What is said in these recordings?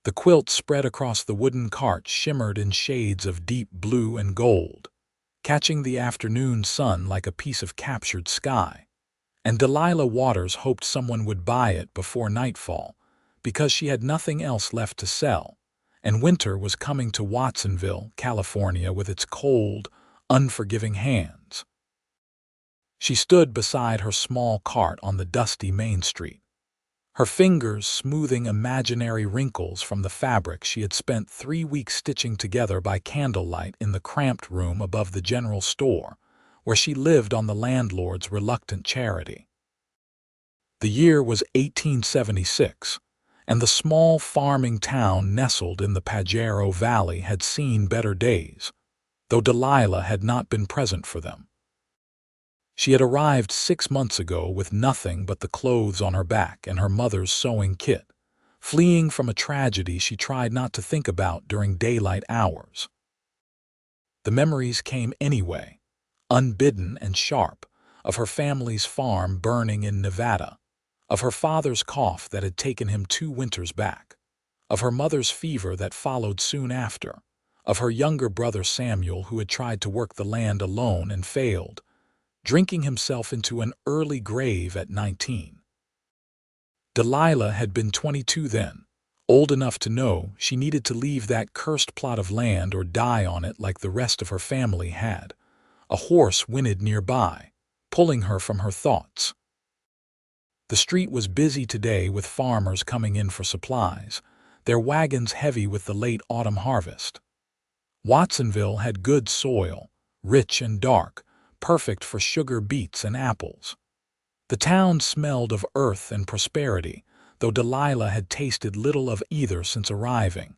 The quilt spread across the wooden cart shimmered in shades of deep blue and gold, catching the afternoon sun like a piece of captured sky. And Delilah Waters hoped someone would buy it before nightfall, because she had nothing else left to sell, and winter was coming to Watsonville, California, with its cold, unforgiving hands. She stood beside her small cart on the dusty main street, her fingers smoothing imaginary wrinkles from the fabric she had spent 3 weeks stitching together by candlelight in the cramped room above the general store, where she lived on the landlord's reluctant charity. The year was 1876, and the small farming town nestled in the Pajero Valley had seen better days, though Delilah had not been present for them. She had arrived 6 months ago with nothing but the clothes on her back and her mother's sewing kit, fleeing from a tragedy she tried not to think about during daylight hours. The memories came anyway, unbidden and sharp, of her family's farm burning in Nevada, of her father's cough that had taken him 2 winters back, of her mother's fever that followed soon after, of her younger brother Samuel who had tried to work the land alone and failed, drinking himself into an early grave at 19. Delilah had been 22 then, old enough to know she needed to leave that cursed plot of land or die on it like the rest of her family had. A horse whinnied nearby, pulling her from her thoughts. The street was busy today with farmers coming in for supplies, their wagons heavy with the late autumn harvest. Watsonville had good soil, rich and dark, perfect for sugar beets and apples. The town smelled of earth and prosperity, though Delilah had tasted little of either since arriving.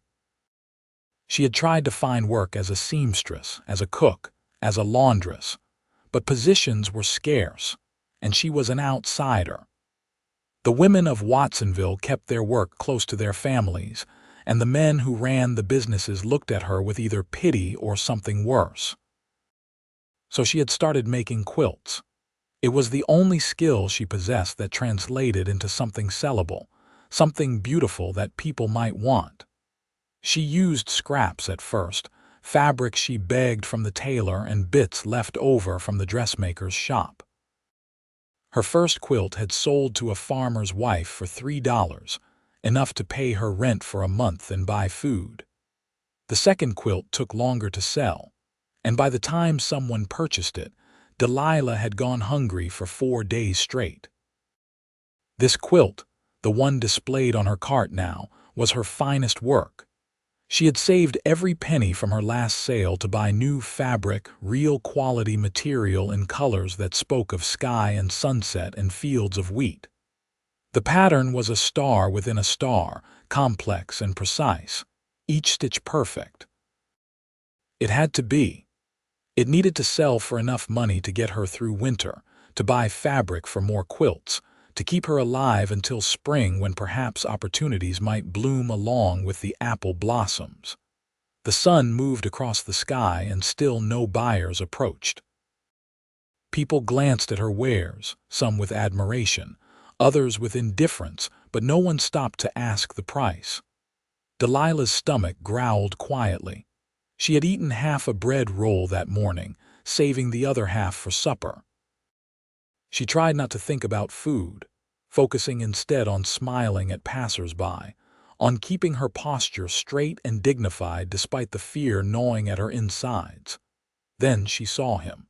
She had tried to find work as a seamstress, as a cook, as a laundress, but positions were scarce, and she was an outsider. The women of Watsonville kept their work close to their families, and the men who ran the businesses looked at her with either pity or something worse. So she had started making quilts. It was the only skill she possessed that translated into something sellable, something beautiful that people might want. She used scraps at first, fabric she begged from the tailor and bits left over from the dressmaker's shop. Her first quilt had sold to a farmer's wife for $3, enough to pay her rent for a month and buy food. The second quilt took longer to sell, and by the time someone purchased it, Delilah had gone hungry for 4 days straight. This quilt, the one displayed on her cart now, was her finest work. She had saved every penny from her last sale to buy new fabric, real quality material in colors that spoke of sky and sunset and fields of wheat. The pattern was a star within a star, complex and precise, each stitch perfect. It had to be. It needed to sell for enough money to get her through winter, to buy fabric for more quilts, to keep her alive until spring when perhaps opportunities might bloom along with the apple blossoms. The sun moved across the sky and still no buyers approached. People glanced at her wares, some with admiration, others with indifference, but no one stopped to ask the price. Delilah's stomach growled quietly. She had eaten half a bread roll that morning, saving the other half for supper. She tried not to think about food, focusing instead on smiling at passers-by, on keeping her posture straight and dignified despite the fear gnawing at her insides. Then she saw him.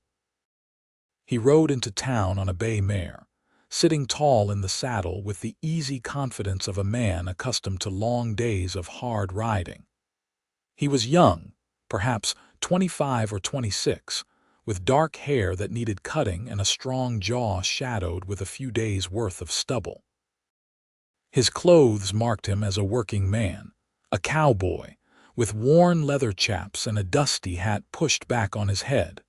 He rode into town on a bay mare, sitting tall in the saddle with the easy confidence of a man accustomed to long days of hard riding. He was young, perhaps 25 or 26, with dark hair that needed cutting and a strong jaw shadowed with a few days' worth of stubble. His clothes marked him as a working man, a cowboy, with worn leather chaps and a dusty hat pushed back on his head.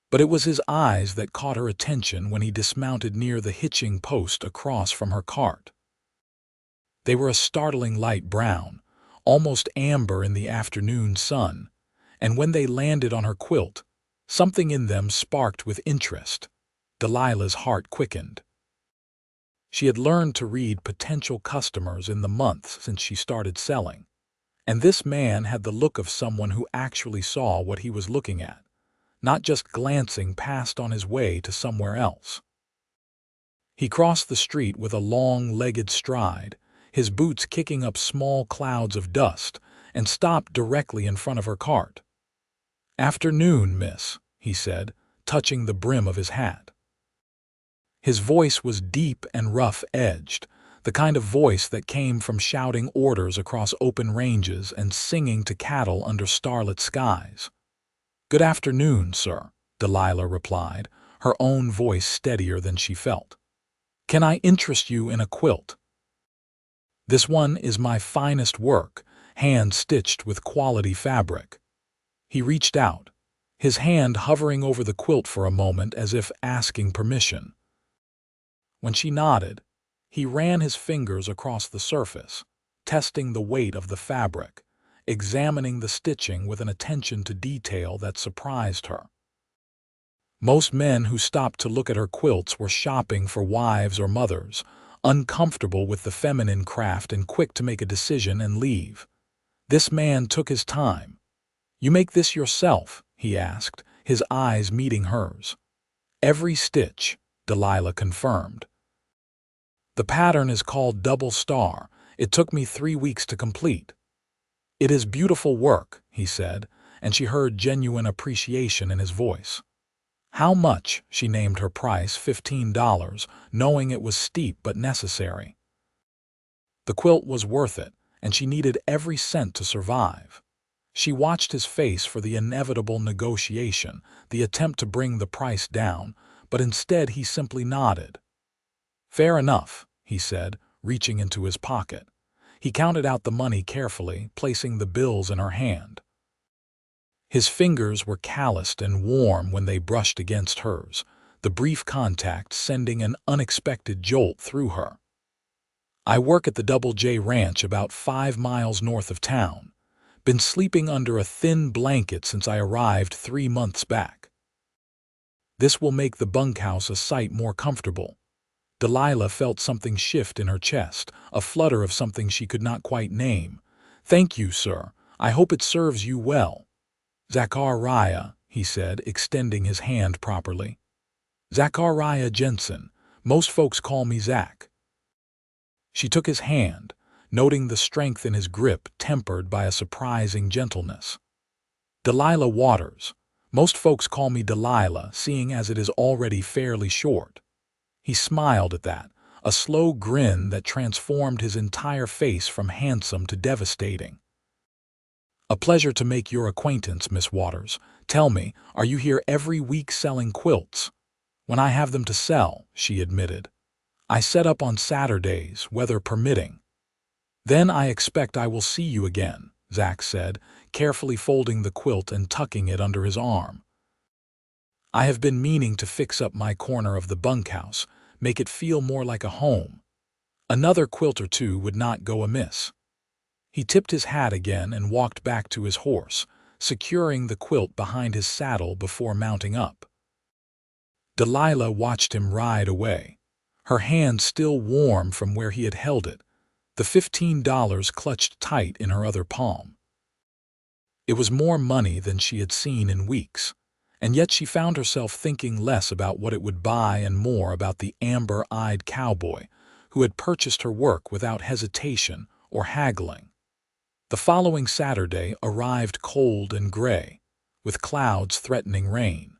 But it was his eyes that caught her attention when he dismounted near the hitching post across from her cart. They were a startling light brown, almost amber in the afternoon sun, and when they landed on her quilt, something in them sparked with interest. Delilah's heart quickened. She had learned to read potential customers in the months since she started selling, and this man had the look of someone who actually saw what he was looking at, not just glancing past on his way to somewhere else. He crossed the street with a long-legged stride, his boots kicking up small clouds of dust, and stopped directly in front of her cart. "Afternoon, miss," he said, touching the brim of his hat. His voice was deep and rough-edged, the kind of voice that came from shouting orders across open ranges and singing to cattle under starlit skies. "Good afternoon, sir," Delilah replied, her own voice steadier than she felt. "Can I interest you in a quilt? This one is my finest work, hand-stitched with quality fabric." He reached out, his hand hovering over the quilt for a moment as if asking permission. When she nodded, he ran his fingers across the surface, testing the weight of the fabric, examining the stitching with an attention to detail that surprised her. Most men who stopped to look at her quilts were shopping for wives or mothers, uncomfortable with the feminine craft and quick to make a decision and leave. This man took his time. "You make this yourself?" he asked, his eyes meeting hers. "Every stitch," Delilah confirmed. "The pattern is called Double Star. It took me 3 weeks to complete." "It is beautiful work," he said, and she heard genuine appreciation in his voice. "How much?" She named her price, $15, knowing it was steep but necessary. The quilt was worth it, and she needed every cent to survive. She watched his face for the inevitable negotiation, the attempt to bring the price down, but instead he simply nodded. "Fair enough," he said, reaching into his pocket. He counted out the money carefully, placing the bills in her hand. His fingers were calloused and warm when they brushed against hers, the brief contact sending an unexpected jolt through her. "I work at the Double J Ranch about 5 miles north of town. Been sleeping under a thin blanket since I arrived 3 months back. This will make the bunkhouse a sight more comfortable." Delilah felt something shift in her chest, a flutter of something she could not quite name. "Thank you, sir. I hope it serves you well." "Zachariah," he said, extending his hand properly. "Zachariah Jensen. Most folks call me Zach." She took his hand, noting the strength in his grip tempered by a surprising gentleness. "Delilah Waters. Most folks call me Delilah, seeing as it is already fairly short." He smiled at that, a slow grin that transformed his entire face from handsome to devastating. "A pleasure to make your acquaintance, Miss Waters. Tell me, are you here every week selling quilts?" "When I have them to sell," she admitted. "I set up on Saturdays, weather permitting." "Then I expect I will see you again," Zach said, carefully folding the quilt and tucking it under his arm. "I have been meaning to fix up my corner of the bunkhouse, make it feel more like a home. Another quilt or two would not go amiss." He tipped his hat again and walked back to his horse, securing the quilt behind his saddle before mounting up. Delilah watched him ride away, her hand still warm from where he had held it, the $15 clutched tight in her other palm. It was more money than she had seen in weeks, and yet she found herself thinking less about what it would buy and more about the amber-eyed cowboy who had purchased her work without hesitation or haggling. The following Saturday arrived cold and gray, with clouds threatening rain.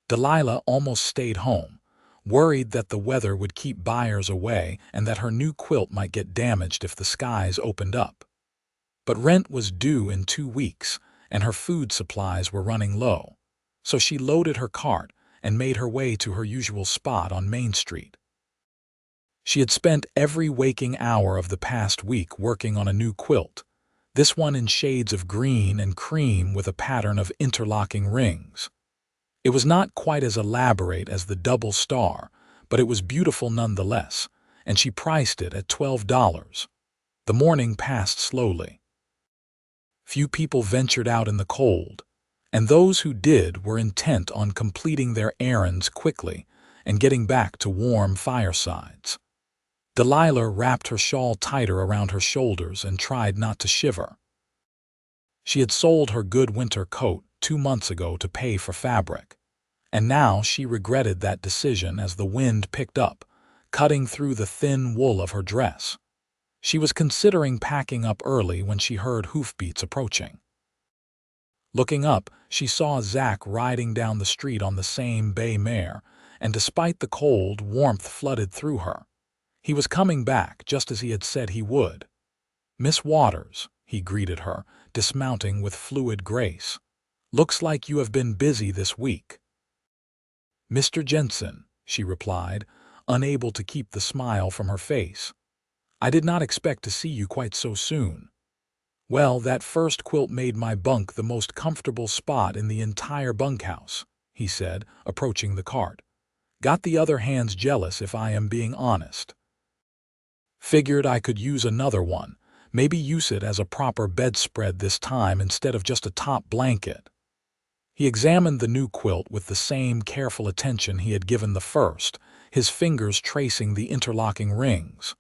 Delilah almost stayed home, worried that the weather would keep buyers away and that her new quilt might get damaged if the skies opened up. But rent was due in 2 weeks, and her food supplies were running low, so she loaded her cart and made her way to her usual spot on Main Street. She had spent every waking hour of the past week working on a new quilt, this one in shades of green and cream with a pattern of interlocking rings. It was not quite as elaborate as the Double Star, but it was beautiful nonetheless, and she priced it at $12. The morning passed slowly. Few people ventured out in the cold, and those who did were intent on completing their errands quickly and getting back to warm firesides. Delilah wrapped her shawl tighter around her shoulders and tried not to shiver. She had sold her good winter coat 2 months ago to pay for fabric, and now she regretted that decision as the wind picked up, cutting through the thin wool of her dress. She was considering packing up early when she heard hoofbeats approaching. Looking up, she saw Zach riding down the street on the same bay mare, and despite the cold, warmth flooded through her. He was coming back just as he had said he would. "Miss Waters," he greeted her, dismounting with fluid grace. "Looks like you have been busy this week." "Mr. Jensen," she replied, unable to keep the smile from her face. "I did not expect to see you quite so soon." "Well, that first quilt made my bunk the most comfortable spot in the entire bunkhouse," he said, approaching the cart. "Got the other hands jealous if I am being honest. Figured I could use another one, maybe use it as a proper bedspread this time instead of just a top blanket." He examined the new quilt with the same careful attention he had given the first, his fingers tracing the interlocking rings.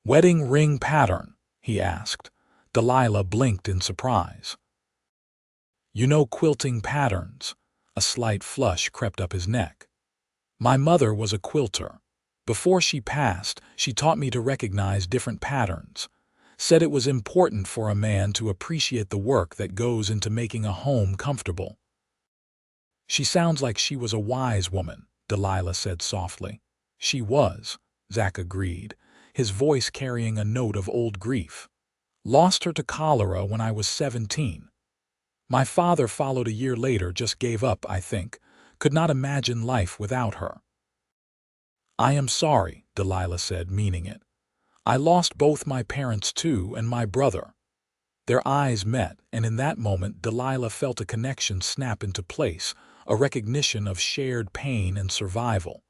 "Wedding ring pattern?" he asked. Delilah blinked in surprise. "You know quilting patterns?" A slight flush crept up his neck. "My mother was a quilter. Before she passed, she taught me to recognize different patterns. Said it was important for a man to appreciate the work that goes into making a home comfortable." "She sounds like she was a wise woman," Delilah said softly. "She was," Zach agreed, his voice carrying a note of old grief. "Lost her to cholera when I was 17. My father followed a year later, just gave up, I think. Could not imagine life without her." "I am sorry," Delilah said, meaning it. "I lost both my parents too, and my brother." Their eyes met, and in that moment Delilah felt a connection snap into place, a recognition of shared pain and survival.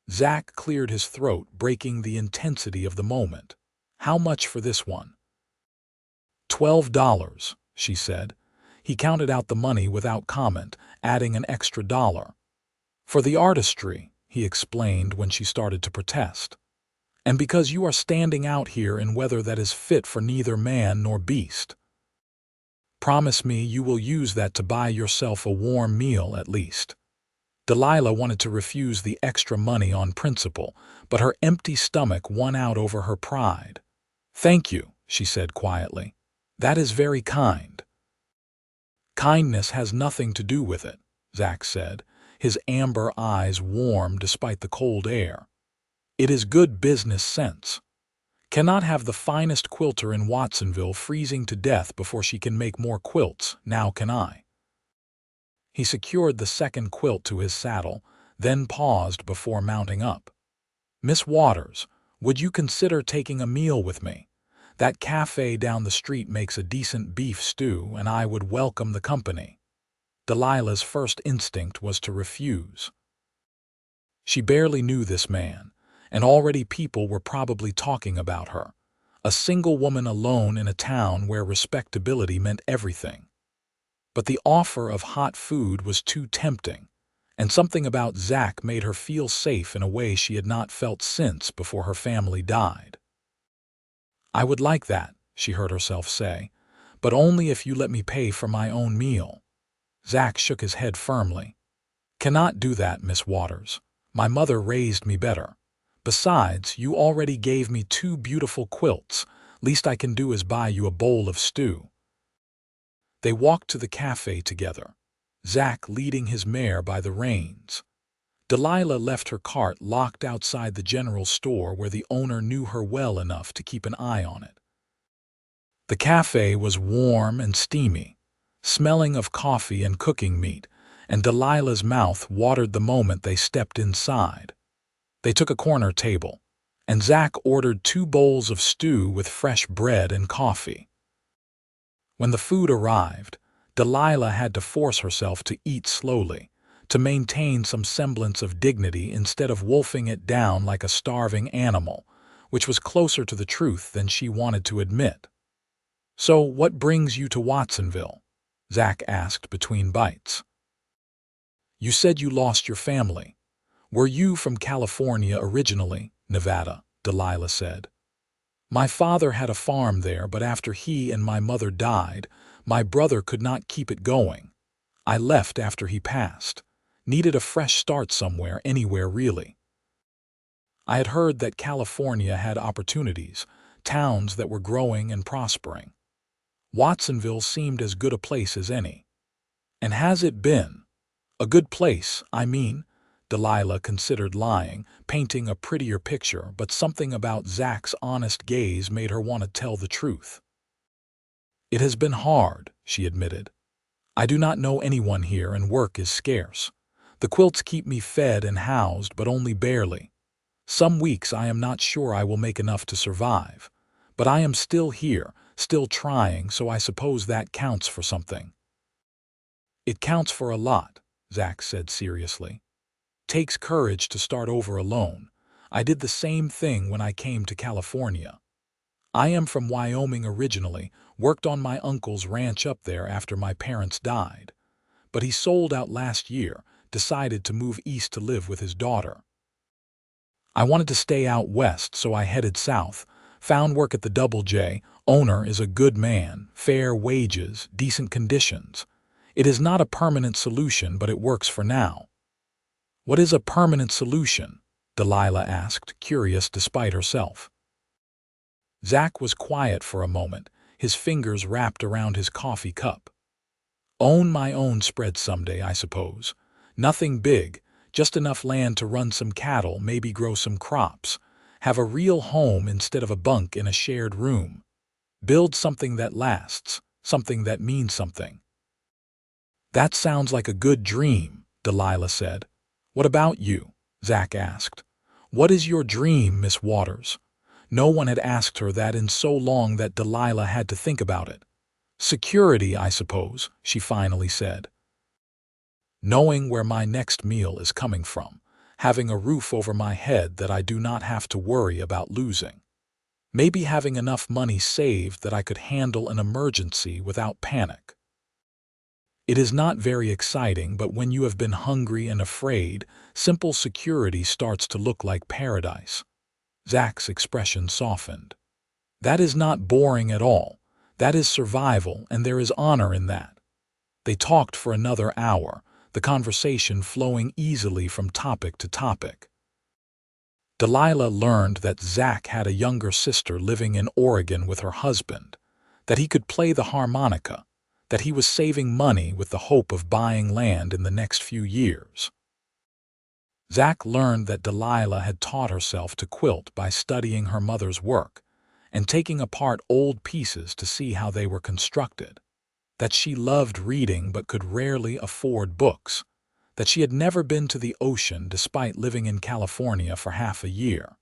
Zach cleared his throat, breaking the intensity of the moment. "How much for this one?" $12, she said. He counted out the money without comment, adding an extra $1. "For the artistry," he explained when she started to protest. "And because you are standing out here in weather that is fit for neither man nor beast. Promise me you will use that to buy yourself a warm meal at least." Delilah wanted to refuse the extra money on principle, but her empty stomach won out over her pride. "Thank you," she said quietly. "That is very kind." "Kindness has nothing to do with it," Zach said, his amber eyes warm despite the cold air. "It is good business sense. Cannot have the finest quilter in Watsonville freezing to death before she can make more quilts, now can I?" He secured the second quilt to his saddle, then paused before mounting up. "Miss Waters, would you consider taking a meal with me? That cafe down the street makes a decent beef stew, and I would welcome the company." Delilah's first instinct was to refuse. She barely knew this man, and already people were probably talking about her. A single woman alone in a town where respectability meant everything. But the offer of hot food was too tempting, and something about Zach made her feel safe in a way she had not felt since before her family died. "I would like that," she heard herself say, "but only if you let me pay for my own meal." Zach shook his head firmly. "Cannot do that, Miss Waters. My mother raised me better. Besides, you already gave me 2 beautiful quilts. Least I can do is buy you a bowl of stew." They walked to the cafe together, Zach leading his mare by the reins. Delilah left her cart locked outside the general store where the owner knew her well enough to keep an eye on it. The cafe was warm and steamy, smelling of coffee and cooking meat, and Delilah's mouth watered the moment they stepped inside. They took a corner table, and Zach ordered 2 bowls of stew with fresh bread and coffee. When the food arrived, Delilah had to force herself to eat slowly, to maintain some semblance of dignity instead of wolfing it down like a starving animal, which was closer to the truth than she wanted to admit. "So what brings you to Watsonville?" Zach asked between bites. "You said you lost your family. "Were you from California originally?" "Nevada," Delilah said. "My father had a farm there, but after he and my mother died, my brother could not keep it going. I left after he passed. Needed a fresh start somewhere, anywhere really. I had heard that California had opportunities, towns that were growing and prospering. Watsonville seemed as good a place as any." "And has it been?" "A good place, I mean." Delilah considered lying, painting a prettier picture, but something about Zach's honest gaze made her want to tell the truth. "It has been hard," she admitted. "I do not know anyone here and work is scarce. The quilts keep me fed and housed, but only barely. Some weeks I am not sure I will make enough to survive. But I am still here, still trying, so I suppose that counts for something." "It counts for a lot," Zach said seriously. "Takes courage to start over alone. I did the same thing when I came to California. I am from Wyoming originally, worked on my uncle's ranch up there after my parents died. But he sold out last year, decided to move east to live with his daughter. I wanted to stay out west, so I headed south, found work at the Double J. Owner is a good man, fair wages, decent conditions. It is not a permanent solution, but it works for now." "What is a permanent solution?" Delilah asked, curious despite herself. Zach was quiet for a moment, his fingers wrapped around his coffee cup. "Own my own spread someday, I suppose. Nothing big, just enough land to run some cattle, maybe grow some crops. Have a real home instead of a bunk in a shared room. Build something that lasts, something that means something." "That sounds like a good dream," Delilah said. "What about you?" Zach asked. "What is your dream, Miss Waters?" No one had asked her that in so long that Delilah had to think about it. "Security, I suppose," she finally said. "Knowing where my next meal is coming from, having a roof over my head that I do not have to worry about losing. Maybe having enough money saved that I could handle an emergency without panic. It is not very exciting, but when you have been hungry and afraid, simple security starts to look like paradise." Zach's expression softened. "That is not boring at all. That is survival, and there is honor in that." They talked for another hour, the conversation flowing easily from topic to topic. Delilah learned that Zach had a younger sister living in Oregon with her husband, that he could play the harmonica, that he was saving money with the hope of buying land in the next few years. Zach learned that Delilah had taught herself to quilt by studying her mother's work and taking apart old pieces to see how they were constructed, that she loved reading but could rarely afford books, that she had never been to the ocean despite living in California for half a year.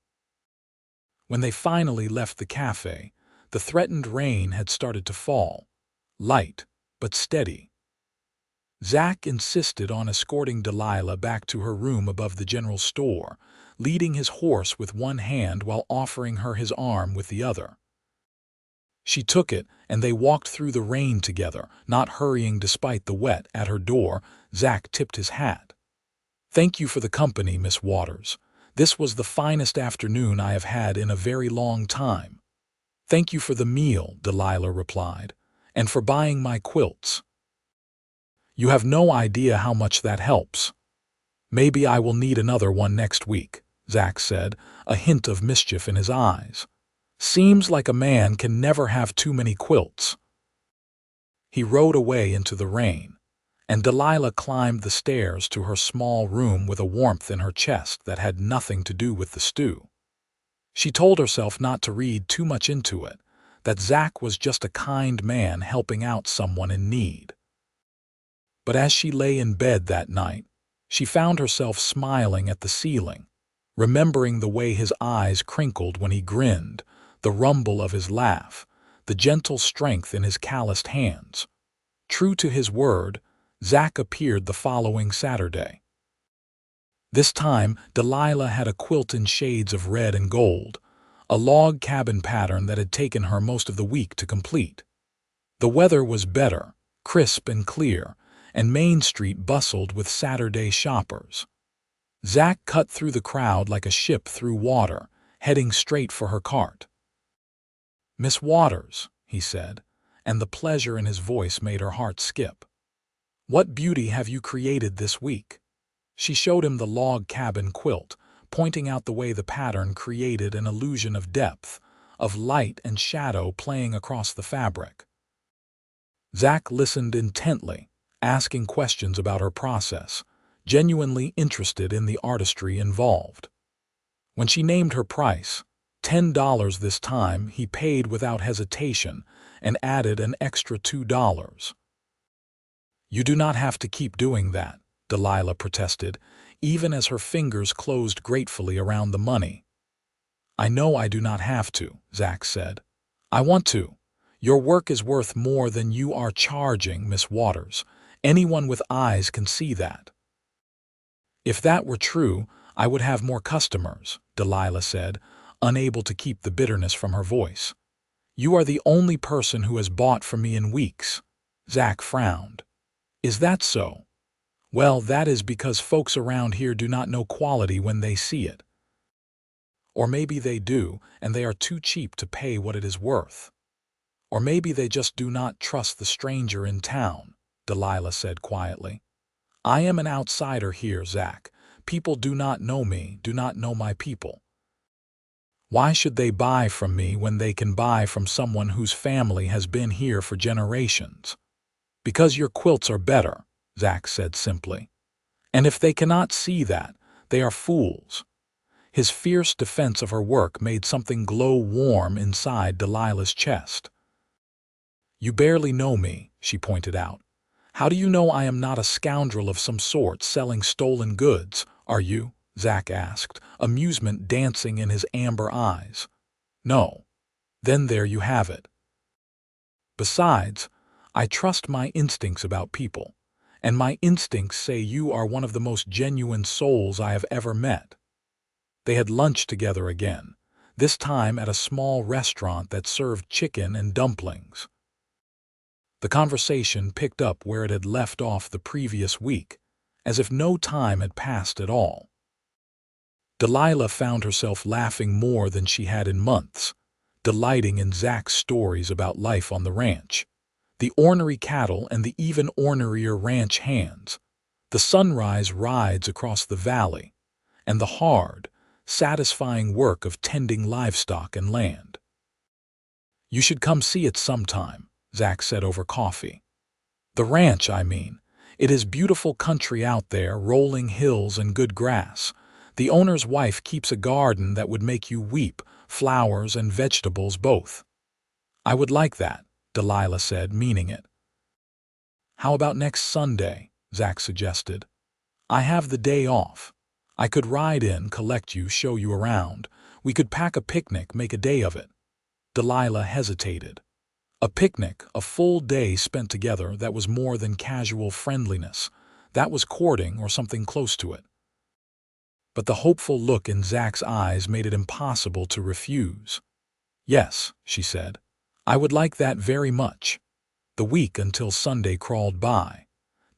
When they finally left the cafe, the threatened rain had started to fall, light but steady. Zach insisted on escorting Delilah back to her room above the general store, leading his horse with one hand while offering her his arm with the other. She took it, and they walked through the rain together, not hurrying despite the wet. At her door, Zach tipped his hat. "Thank you for the company, Miss Waters. This was the finest afternoon I have had in a very long time." "Thank you for the meal," Delilah replied, "and for buying my quilts. You have no idea how much that helps." "Maybe I will need another one next week," Zach said, a hint of mischief in his eyes. "Seems like a man can never have too many quilts." He rode away into the rain, and Delilah climbed the stairs to her small room with a warmth in her chest that had nothing to do with the stew. She told herself not to read too much into it, that Zach was just a kind man helping out someone in need. But as she lay in bed that night, she found herself smiling at the ceiling, remembering the way his eyes crinkled when he grinned, the rumble of his laugh, the gentle strength in his calloused hands. True to his word, Zach appeared the following Saturday. This time, Delilah had a quilt in shades of red and gold, a log cabin pattern that had taken her most of the week to complete. The weather was better, crisp and clear, and Main Street bustled with Saturday shoppers. Zach cut through the crowd like a ship through water, heading straight for her cart. "Miss Waters," he said, and the pleasure in his voice made her heart skip. "What beauty have you created this week?" She showed him the log cabin quilt, pointing out the way the pattern created an illusion of depth, of light and shadow playing across the fabric. Zach listened intently, asking questions about her process, genuinely interested in the artistry involved. When she named her price, $10 this time, he paid without hesitation and added an extra $2. "You do not have to keep doing that," Delilah protested, even as her fingers closed gratefully around the money. "I know I do not have to," Zach said. "I want to. Your work is worth more than you are charging, Miss Waters. Anyone with eyes can see that." "If that were true, I would have more customers," Delilah said, unable to keep the bitterness from her voice. "You are the only person who has bought from me in weeks." Zach frowned. "Is that so? Well, that is because folks around here do not know quality when they see it. Or maybe they do, and they are too cheap to pay what it is worth. Or maybe they just do not trust the stranger in town," Delilah said quietly. "I am an outsider here, Zach. People do not know me, do not know my people. Why should they buy from me when they can buy from someone whose family has been here for generations?" "Because your quilts are better," Zach said simply. "And if they cannot see that, they are fools." His fierce defense of her work made something glow warm inside Delilah's chest. "You barely know me," she pointed out. "How do you know I am not a scoundrel of some sort selling stolen goods, are you?" Zach asked, amusement dancing in his amber eyes. "No." "Then there you have it. Besides, I trust my instincts about people, and my instincts say you are one of the most genuine souls I have ever met." They had lunch together again, this time at a small restaurant that served chicken and dumplings. The conversation picked up where it had left off the previous week, as if no time had passed at all. Delilah found herself laughing more than she had in months, delighting in Zach's stories about life on the ranch, the ornery cattle and the even ornerier ranch hands, the sunrise rides across the valley, and the hard, satisfying work of tending livestock and land. "You should come see it sometime," Zach said over coffee. "The ranch, I mean. It is beautiful country out there, rolling hills and good grass. The owner's wife keeps a garden that would make you weep, flowers and vegetables both." "I would like that," Delilah said, meaning it. "How about next Sunday?" Zach suggested. "I have the day off. I could ride in, collect you, show you around. We could pack a picnic, make a day of it." Delilah hesitated. A picnic, a full day spent together, that was more than casual friendliness. That was courting or something close to it. But the hopeful look in Zach's eyes made it impossible to refuse. "Yes," she said. "I would like that very much." The week until Sunday crawled by.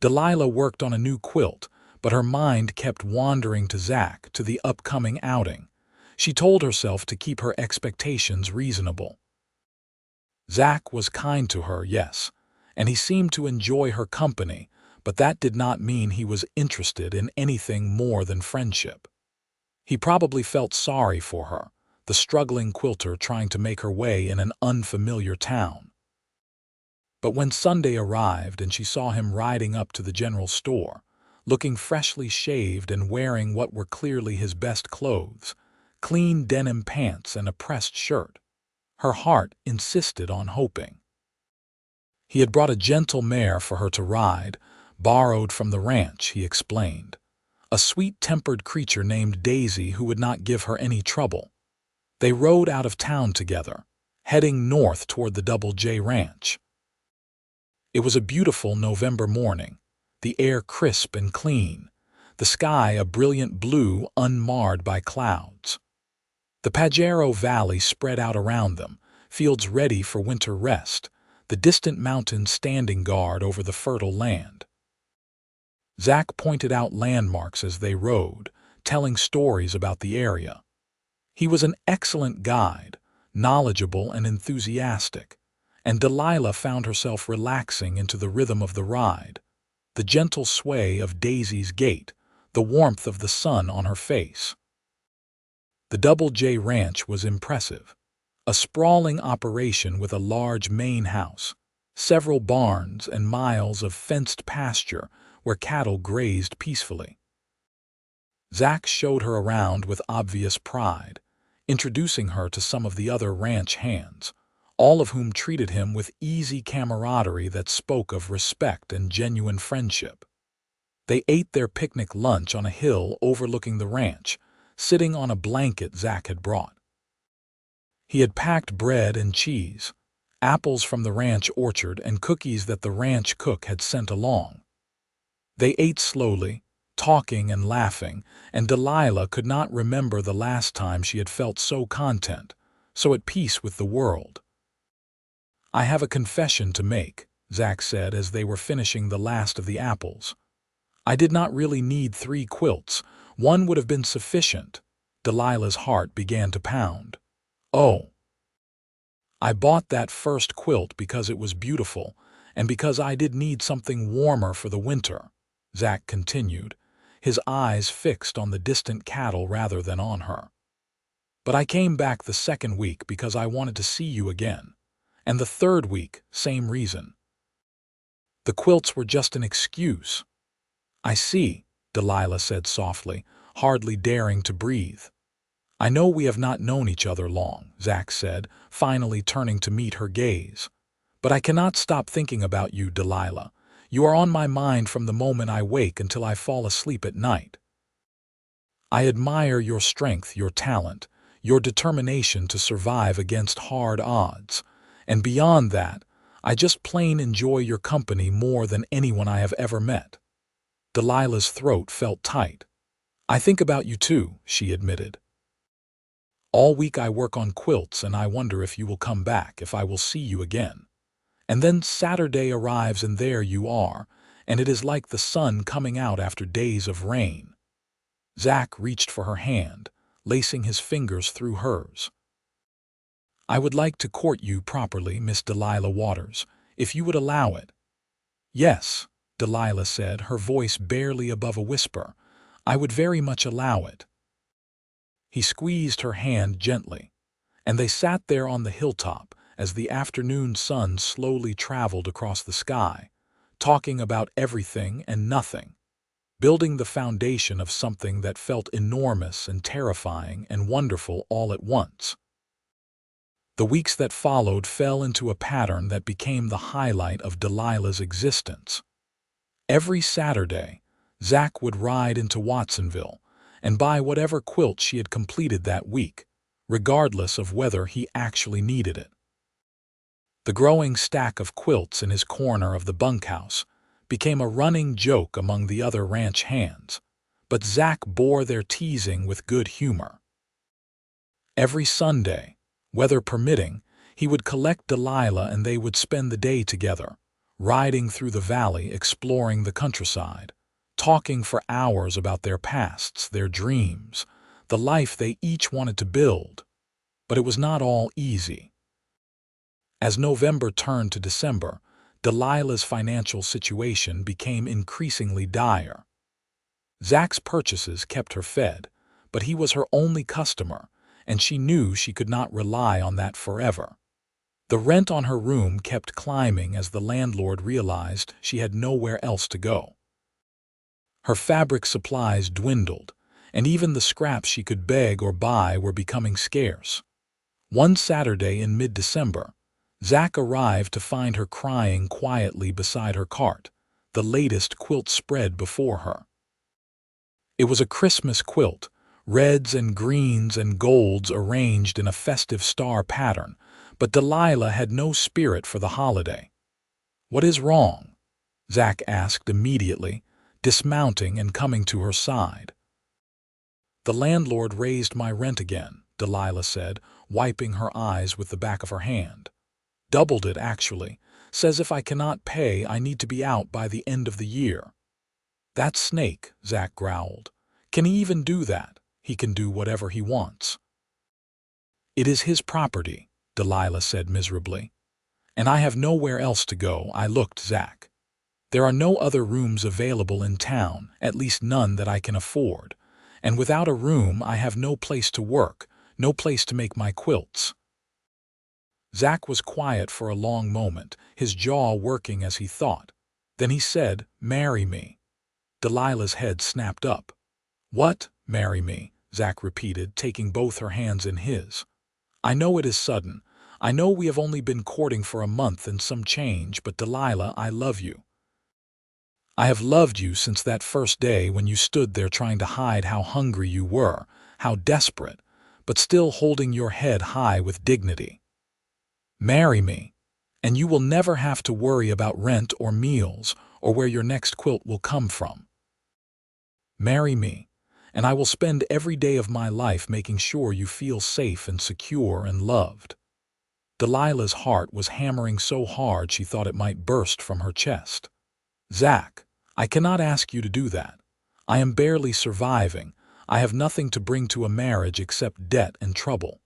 Delilah worked on a new quilt, but her mind kept wandering to Zach, to the upcoming outing. She told herself to keep her expectations reasonable. Zach was kind to her, yes, and he seemed to enjoy her company, but that did not mean he was interested in anything more than friendship. He probably felt sorry for her, the struggling quilter trying to make her way in an unfamiliar town. But when Sunday arrived and she saw him riding up to the general store, looking freshly shaved and wearing what were clearly his best clothes, clean denim pants and a pressed shirt, her heart insisted on hoping. He had brought a gentle mare for her to ride, borrowed from the ranch, he explained. A sweet-tempered creature named Daisy who would not give her any trouble. They rode out of town together, heading north toward the Double J Ranch. It was a beautiful November morning, the air crisp and clean, the sky a brilliant blue unmarred by clouds. The Pajero Valley spread out around them, fields ready for winter rest, the distant mountains standing guard over the fertile land. Zach pointed out landmarks as they rode, telling stories about the area. He was an excellent guide, knowledgeable and enthusiastic, and Delilah found herself relaxing into the rhythm of the ride, the gentle sway of Daisy's gait, the warmth of the sun on her face. The Double J Ranch was impressive, a sprawling operation with a large main house, several barns, and miles of fenced pasture where cattle grazed peacefully. Zach showed her around with obvious pride, introducing her to some of the other ranch hands, all of whom treated him with easy camaraderie that spoke of respect and genuine friendship. They ate their picnic lunch on a hill overlooking the ranch, sitting on a blanket Zach had brought. He had packed bread and cheese, apples from the ranch orchard, and cookies that the ranch cook had sent along. They ate slowly, talking and laughing, and Delilah could not remember the last time she had felt so content, so at peace with the world. "I have a confession to make," Zach said as they were finishing the last of the apples. "I did not really need 3 quilts. One would have been sufficient." Delilah's heart began to pound. "Oh, I bought that first quilt because it was beautiful, and because I did need something warmer for the winter," Zach continued, his eyes fixed on the distant cattle rather than on her. "But I came back the second week because I wanted to see you again, and the third week, same reason. The quilts were just an excuse." "I see," Delilah said softly, hardly daring to breathe. "I know we have not known each other long," Zach said, finally turning to meet her gaze. "But I cannot stop thinking about you, Delilah. You are on my mind from the moment I wake until I fall asleep at night. I admire your strength, your talent, your determination to survive against hard odds, and beyond that, I just plain enjoy your company more than anyone I have ever met." Delilah's throat felt tight. "I think about you too," she admitted. "All week I work on quilts, and I wonder if you will come back, if I will see you again. And then Saturday arrives and there you are, and it is like the sun coming out after days of rain." Zach reached for her hand, lacing his fingers through hers. "I would like to court you properly, Miss Delilah Waters, if you would allow it." "Yes," Delilah said, her voice barely above a whisper. "I would very much allow it." He squeezed her hand gently, and they sat there on the hilltop as the afternoon sun slowly traveled across the sky, talking about everything and nothing, building the foundation of something that felt enormous and terrifying and wonderful all at once. The weeks that followed fell into a pattern that became the highlight of Delilah's existence. Every Saturday, Zach would ride into Watsonville and buy whatever quilt she had completed that week, regardless of whether he actually needed it. The growing stack of quilts in his corner of the bunkhouse became a running joke among the other ranch hands, but Zach bore their teasing with good humor. Every Sunday, weather permitting, he would collect Delilah and they would spend the day together, riding through the valley, exploring the countryside, talking for hours about their pasts, their dreams, the life they each wanted to build. But it was not all easy. As November turned to December, Delilah's financial situation became increasingly dire. Zach's purchases kept her fed, but he was her only customer, and she knew she could not rely on that forever. The rent on her room kept climbing as the landlord realized she had nowhere else to go. Her fabric supplies dwindled, and even the scraps she could beg or buy were becoming scarce. One Saturday in mid-December, Zach arrived to find her crying quietly beside her cart, the latest quilt spread before her. It was a Christmas quilt, reds and greens and golds arranged in a festive star pattern, but Delilah had no spirit for the holiday. "What is wrong?" Zach asked immediately, dismounting and coming to her side. "The landlord raised my rent again," Delilah said, wiping her eyes with the back of her hand. "Doubled it, actually. Says if I cannot pay, I need to be out by the end of the year." "That snake," Zach growled. Can he even do that? He can do whatever he wants. It is his property, Delilah said miserably. And I have nowhere else to go. I looked, Zach. There are no other rooms available in town, at least none that I can afford. And without a room, I have no place to work, no place to make my quilts. Zach was quiet for a long moment, his jaw working as he thought. Then he said, "Marry me." Delilah's head snapped up. "What? Marry me?" Zach repeated, taking both her hands in his. "I know it is sudden. I know we have only been courting for a month and some change, but Delilah, I love you. I have loved you since that first day when you stood there trying to hide how hungry you were, how desperate, but still holding your head high with dignity. Marry me, and you will never have to worry about rent or meals or where your next quilt will come from. Marry me, and I will spend every day of my life making sure you feel safe and secure and loved." Delilah's heart was hammering so hard she thought it might burst from her chest. "Zach, I cannot ask you to do that. I am barely surviving. I have nothing to bring to a marriage except debt and trouble."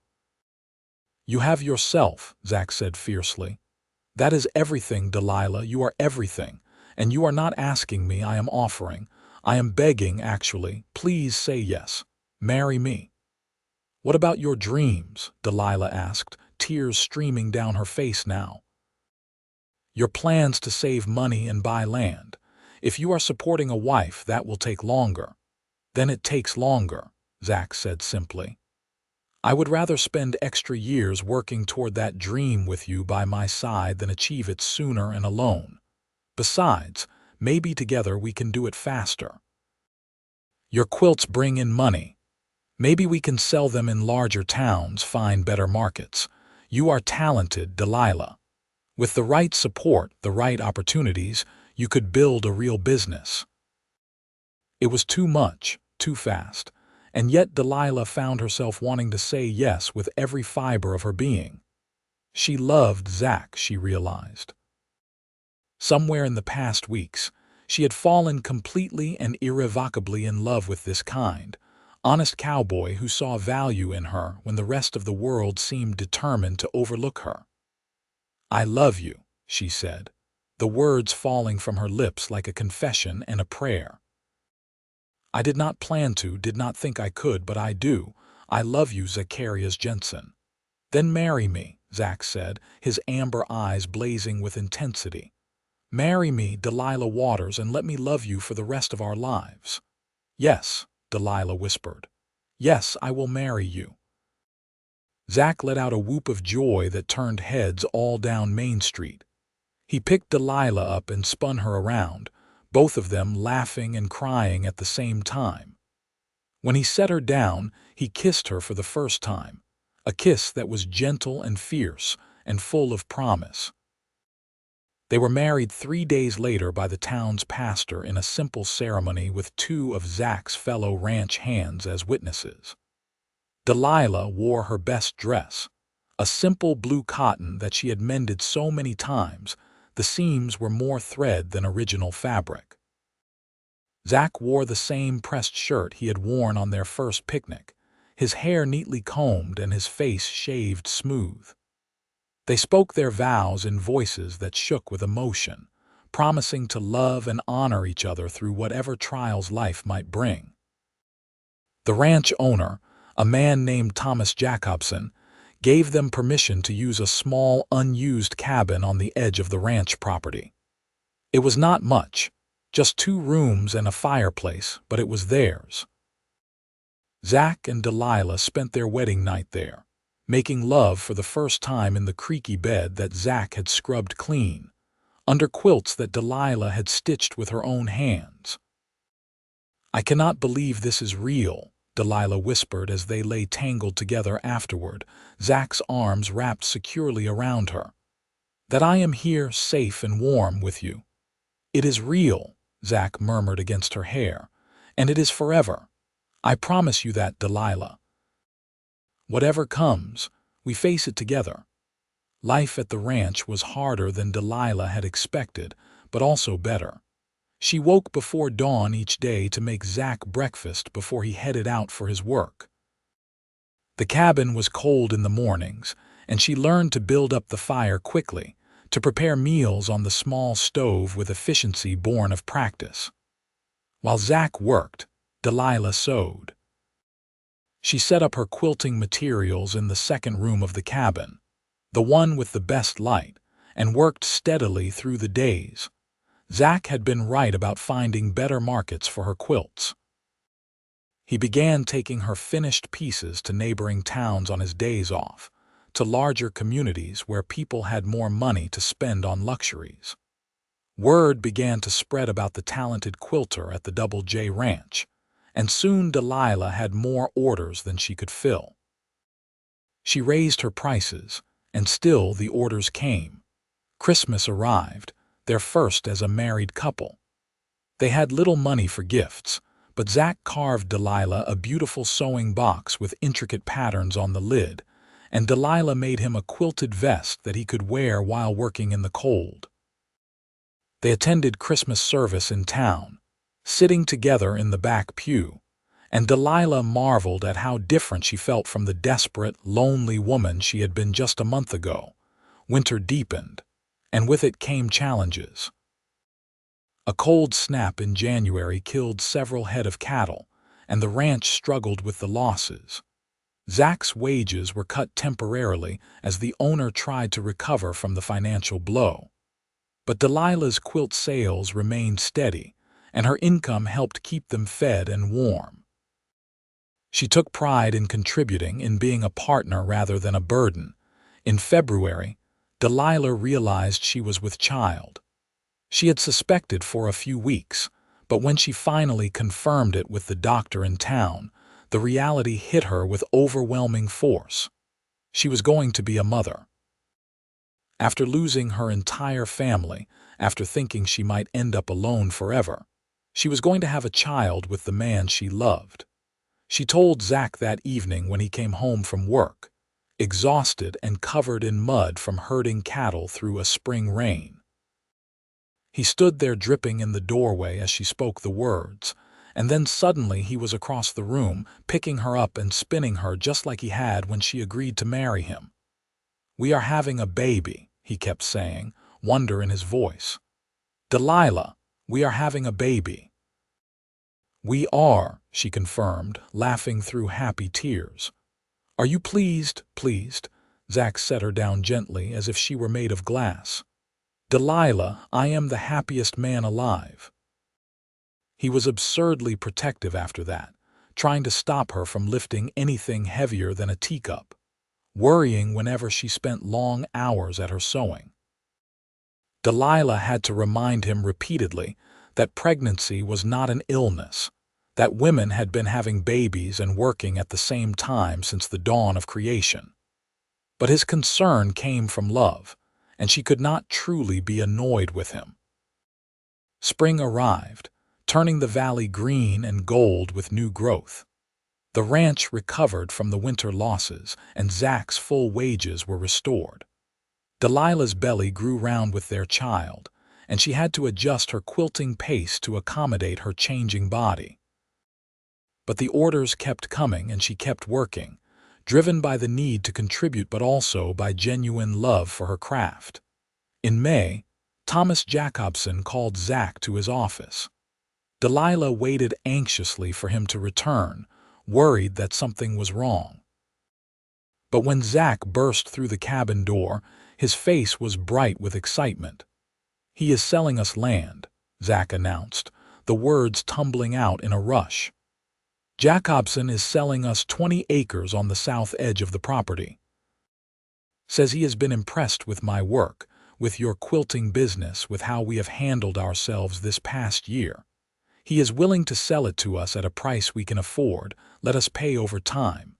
"You have yourself," Zach said fiercely. "That is everything, Delilah. You are everything. And you are not asking me, I am offering. I am begging, actually. Please say yes. Marry me." "What about your dreams?" Delilah asked, tears streaming down her face now. "Your plans to save money and buy land. If you are supporting a wife, that will take longer." "Then it takes longer," Zach said simply. "I would rather spend extra years working toward that dream with you by my side than achieve it sooner and alone. Besides, maybe together we can do it faster. Your quilts bring in money. Maybe we can sell them in larger towns, find better markets. You are talented, Delilah. With the right support, the right opportunities, you could build a real business." It was too much, too fast, and yet Delilah found herself wanting to say yes with every fiber of her being. She loved Zach, she realized. Somewhere in the past weeks, she had fallen completely and irrevocably in love with this kind, honest cowboy who saw value in her when the rest of the world seemed determined to overlook her. "I love you," she said, the words falling from her lips like a confession and a prayer. "I did not plan to, did not think I could, but I do. I love you, Zachariah Jensen." "Then marry me," Zach said, his amber eyes blazing with intensity. "Marry me, Delilah Waters, and let me love you for the rest of our lives." "Yes," Delilah whispered. "Yes, I will marry you." Zach let out a whoop of joy that turned heads all down Main Street. He picked Delilah up and spun her around, both of them laughing and crying at the same time. When he set her down, he kissed her for the first time, a kiss that was gentle and fierce and full of promise. They were married 3 days later by the town's pastor in a simple ceremony with 2 of Zach's fellow ranch hands as witnesses. Delilah wore her best dress, a simple blue cotton that she had mended so many times, the seams were more thread than original fabric. Zach wore the same pressed shirt he had worn on their first picnic, his hair neatly combed and his face shaved smooth. They spoke their vows in voices that shook with emotion, promising to love and honor each other through whatever trials life might bring. The ranch owner, a man named Thomas Jacobson, gave them permission to use a small, unused cabin on the edge of the ranch property. It was not much, just 2 rooms and a fireplace, but it was theirs. Zach and Delilah spent their wedding night there, making love for the first time in the creaky bed that Zach had scrubbed clean, under quilts that Delilah had stitched with her own hands. "I cannot believe this is real," Delilah whispered as they lay tangled together afterward, Zach's arms wrapped securely around her. "That I am here, safe and warm with you. It is real," Zach murmured against her hair, "and it is forever. I promise you that, Delilah. Whatever comes, we face it together." Life at the ranch was harder than Delilah had expected, but also better. She woke before dawn each day to make Zach breakfast before he headed out for his work. The cabin was cold in the mornings, and she learned to build up the fire quickly, to prepare meals on the small stove with efficiency born of practice. While Zach worked, Delilah sewed. She set up her quilting materials in the second room of the cabin, the one with the best light, and worked steadily through the days. Zach had been right about finding better markets for her quilts. He began taking her finished pieces to neighboring towns on his days off, to larger communities where people had more money to spend on luxuries. Word began to spread about the talented quilter at the Double J Ranch, and soon Delilah had more orders than she could fill. She raised her prices, and still the orders came. Christmas arrived, their first as a married couple. They had little money for gifts, but Zach carved Delilah a beautiful sewing box with intricate patterns on the lid, and Delilah made him a quilted vest that he could wear while working in the cold. They attended Christmas service in town, sitting together in the back pew, and Delilah marveled at how different she felt from the desperate, lonely woman she had been just a month ago. Winter deepened, and with it came challenges. A cold snap in January killed several head of cattle, and the ranch struggled with the losses. Zach's wages were cut temporarily as the owner tried to recover from the financial blow. But Delilah's quilt sales remained steady, and her income helped keep them fed and warm. She took pride in contributing, in being a partner rather than a burden. In February, Delilah realized she was with child. She had suspected for a few weeks, but when she finally confirmed it with the doctor in town, the reality hit her with overwhelming force. She was going to be a mother. After losing her entire family, after thinking she might end up alone forever, she was going to have a child with the man she loved. She told Zach that evening when he came home from work, exhausted and covered in mud from herding cattle through a spring rain. He stood there dripping in the doorway as she spoke the words, and then suddenly he was across the room, picking her up and spinning her just like he had when she agreed to marry him. "We are having a baby," he kept saying, wonder in his voice. "Delilah, we are having a baby." "We are," she confirmed, laughing through happy tears. "Are you pleased?" "Pleased." Zach set her down gently as if she were made of glass. "Delilah, I am the happiest man alive." He was absurdly protective after that, trying to stop her from lifting anything heavier than a teacup, worrying whenever she spent long hours at her sewing. Delilah had to remind him repeatedly that pregnancy was not an illness, that women had been having babies and working at the same time since the dawn of creation. But his concern came from love, and she could not truly be annoyed with him. Spring arrived, turning the valley green and gold with new growth. The ranch recovered from the winter losses, and Zach's full wages were restored. Delilah's belly grew round with their child, and she had to adjust her quilting pace to accommodate her changing body. But the orders kept coming, and she kept working, driven by the need to contribute but also by genuine love for her craft. In May, Thomas Jacobson called Zach to his office. Delilah waited anxiously for him to return, worried that something was wrong. But when Zach burst through the cabin door, his face was bright with excitement. "He is selling us land," Zach announced, the words tumbling out in a rush. "Jacobson is selling us 20 acres on the south edge of the property. Says he has been impressed with my work, with your quilting business, with how we have handled ourselves this past year. He is willing to sell it to us at a price we can afford. Let us pay over time.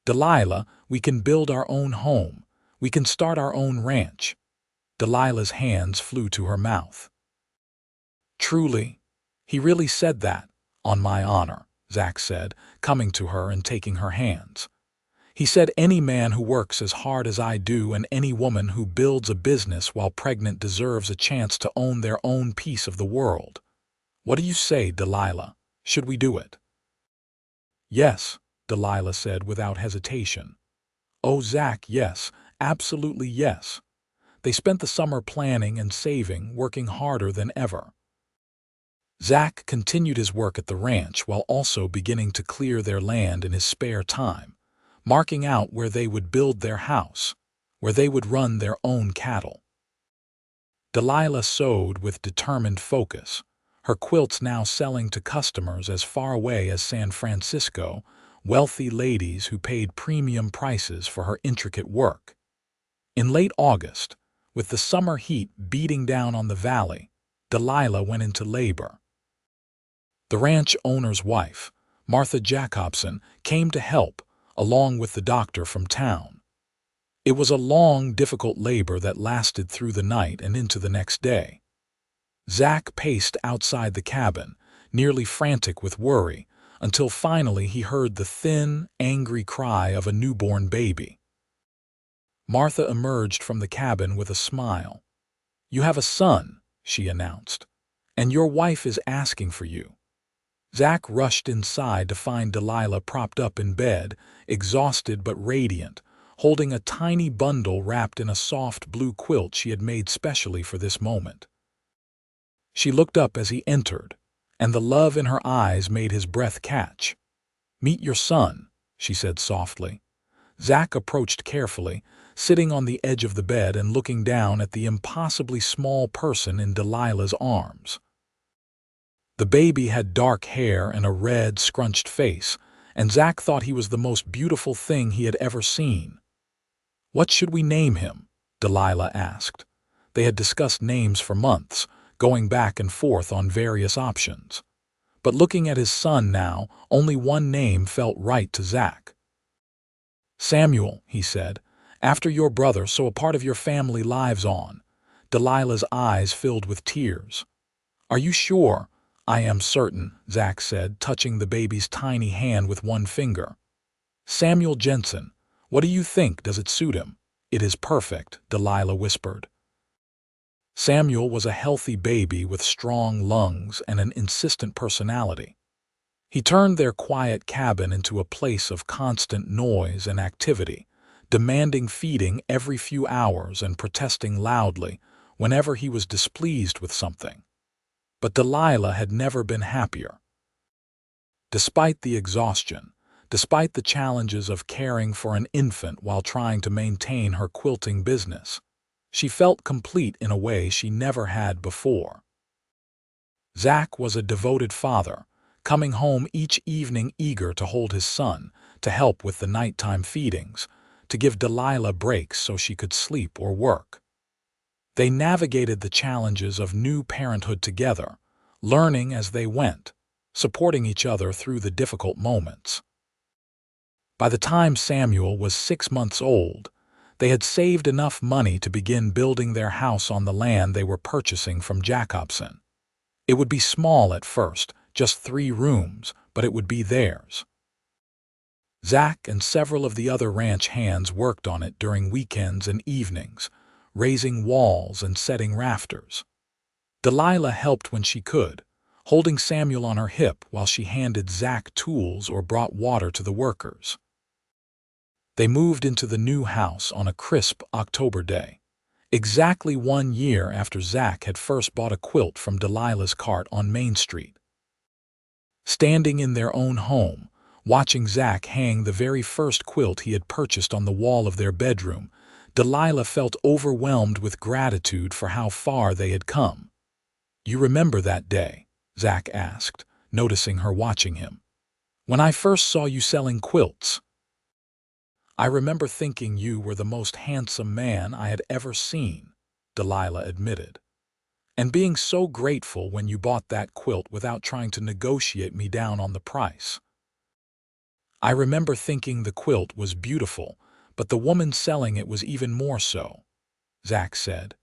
Delilah, we can build our own home. We can start our own ranch." Delilah's hands flew to her mouth. "Truly? He really said that?" "On my honor," Zach said, coming to her and taking her hands. "He said any man who works as hard as I do and any woman who builds a business while pregnant deserves a chance to own their own piece of the world." What do you say, Delilah? Should we do it? Yes, Delilah said without hesitation. Oh, Zach, yes, absolutely yes. They spent the summer planning and saving, working harder than ever. Zach continued his work at the ranch while also beginning to clear their land in his spare time, marking out where they would build their house, where they would run their own cattle. Delilah sewed with determined focus, her quilts now selling to customers as far away as San Francisco, wealthy ladies who paid premium prices for her intricate work. In late August, with the summer heat beating down on the valley, Delilah went into labor. The ranch owner's wife, Martha Jacobson, came to help, along with the doctor from town. It was a long, difficult labor that lasted through the night and into the next day. Zach paced outside the cabin, nearly frantic with worry, until finally he heard the thin, angry cry of a newborn baby. Martha emerged from the cabin with a smile. "You have a son," she announced, "and your wife is asking for you." Zach rushed inside to find Delilah propped up in bed, exhausted but radiant, holding a tiny bundle wrapped in a soft blue quilt she had made specially for this moment. She looked up as he entered, and the love in her eyes made his breath catch. "Meet your son," she said softly. Zach approached carefully, sitting on the edge of the bed and looking down at the impossibly small person in Delilah's arms. The baby had dark hair and a red, scrunched face, and Zach thought he was the most beautiful thing he had ever seen. "What should we name him?" Delilah asked. They had discussed names for months, going back and forth on various options. But looking at his son now, only one name felt right to Zach. "Samuel," he said, "after your brother, so a part of your family lives on." Delilah's eyes filled with tears. "Are you sure?" "I am certain," Zach said, touching the baby's tiny hand with one finger. "Samuel Jensen. What do you think? Does it suit him?" "It is perfect," Delilah whispered. Samuel was a healthy baby with strong lungs and an insistent personality. He turned their quiet cabin into a place of constant noise and activity, demanding feeding every few hours and protesting loudly whenever he was displeased with something. But Delilah had never been happier. Despite the exhaustion, despite the challenges of caring for an infant while trying to maintain her quilting business, she felt complete in a way she never had before. Zach was a devoted father, coming home each evening eager to hold his son, to help with the nighttime feedings, to give Delilah breaks so she could sleep or work. They navigated the challenges of new parenthood together, learning as they went, supporting each other through the difficult moments. By the time Samuel was 6 months old, they had saved enough money to begin building their house on the land they were purchasing from Jacobson. It would be small at first, just 3 rooms, but it would be theirs. Zach and several of the other ranch hands worked on it during weekends and evenings, raising walls and setting rafters. Delilah helped when she could, holding Samuel on her hip while she handed Zach tools or brought water to the workers. They moved into the new house on a crisp October day, exactly 1 year after Zach had first bought a quilt from Delilah's cart on Main Street. Standing in their own home, watching Zach hang the very first quilt he had purchased on the wall of their bedroom, Delilah felt overwhelmed with gratitude for how far they had come. "You remember that day?" Zach asked, noticing her watching him. "When I first saw you selling quilts?" "I remember thinking you were the most handsome man I had ever seen," Delilah admitted, "and being so grateful when you bought that quilt without trying to negotiate me down on the price." "I remember thinking the quilt was beautiful, but the woman selling it was even more so," Zach said,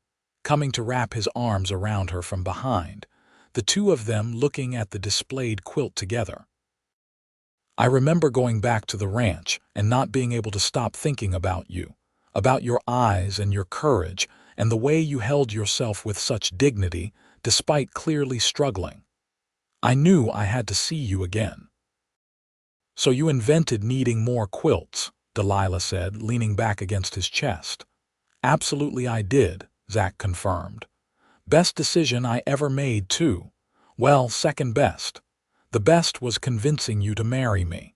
coming to wrap his arms around her from behind, the two of them looking at the displayed quilt together. "I remember going back to the ranch and not being able to stop thinking about you, about your eyes and your courage and the way you held yourself with such dignity despite clearly struggling." I knew I had to see you again." "So you invented needing more quilts," Delilah said, leaning back against his chest. "Absolutely I did," Zach confirmed. "Best decision I ever made, too. Well, second best. The best was convincing you to marry me."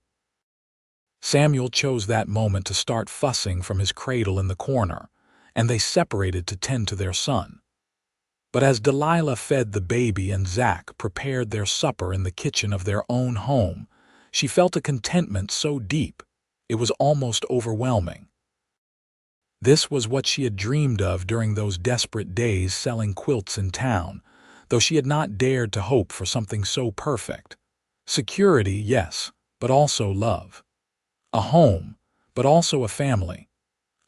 Samuel chose that moment to start fussing from his cradle in the corner, and they separated to tend to their son. But as Delilah fed the baby and Zach prepared their supper in the kitchen of their own home, she felt a contentment so deep it was almost overwhelming. This was what she had dreamed of during those desperate days selling quilts in town, though she had not dared to hope for something so perfect. Security, yes, but also love. A home, but also a family.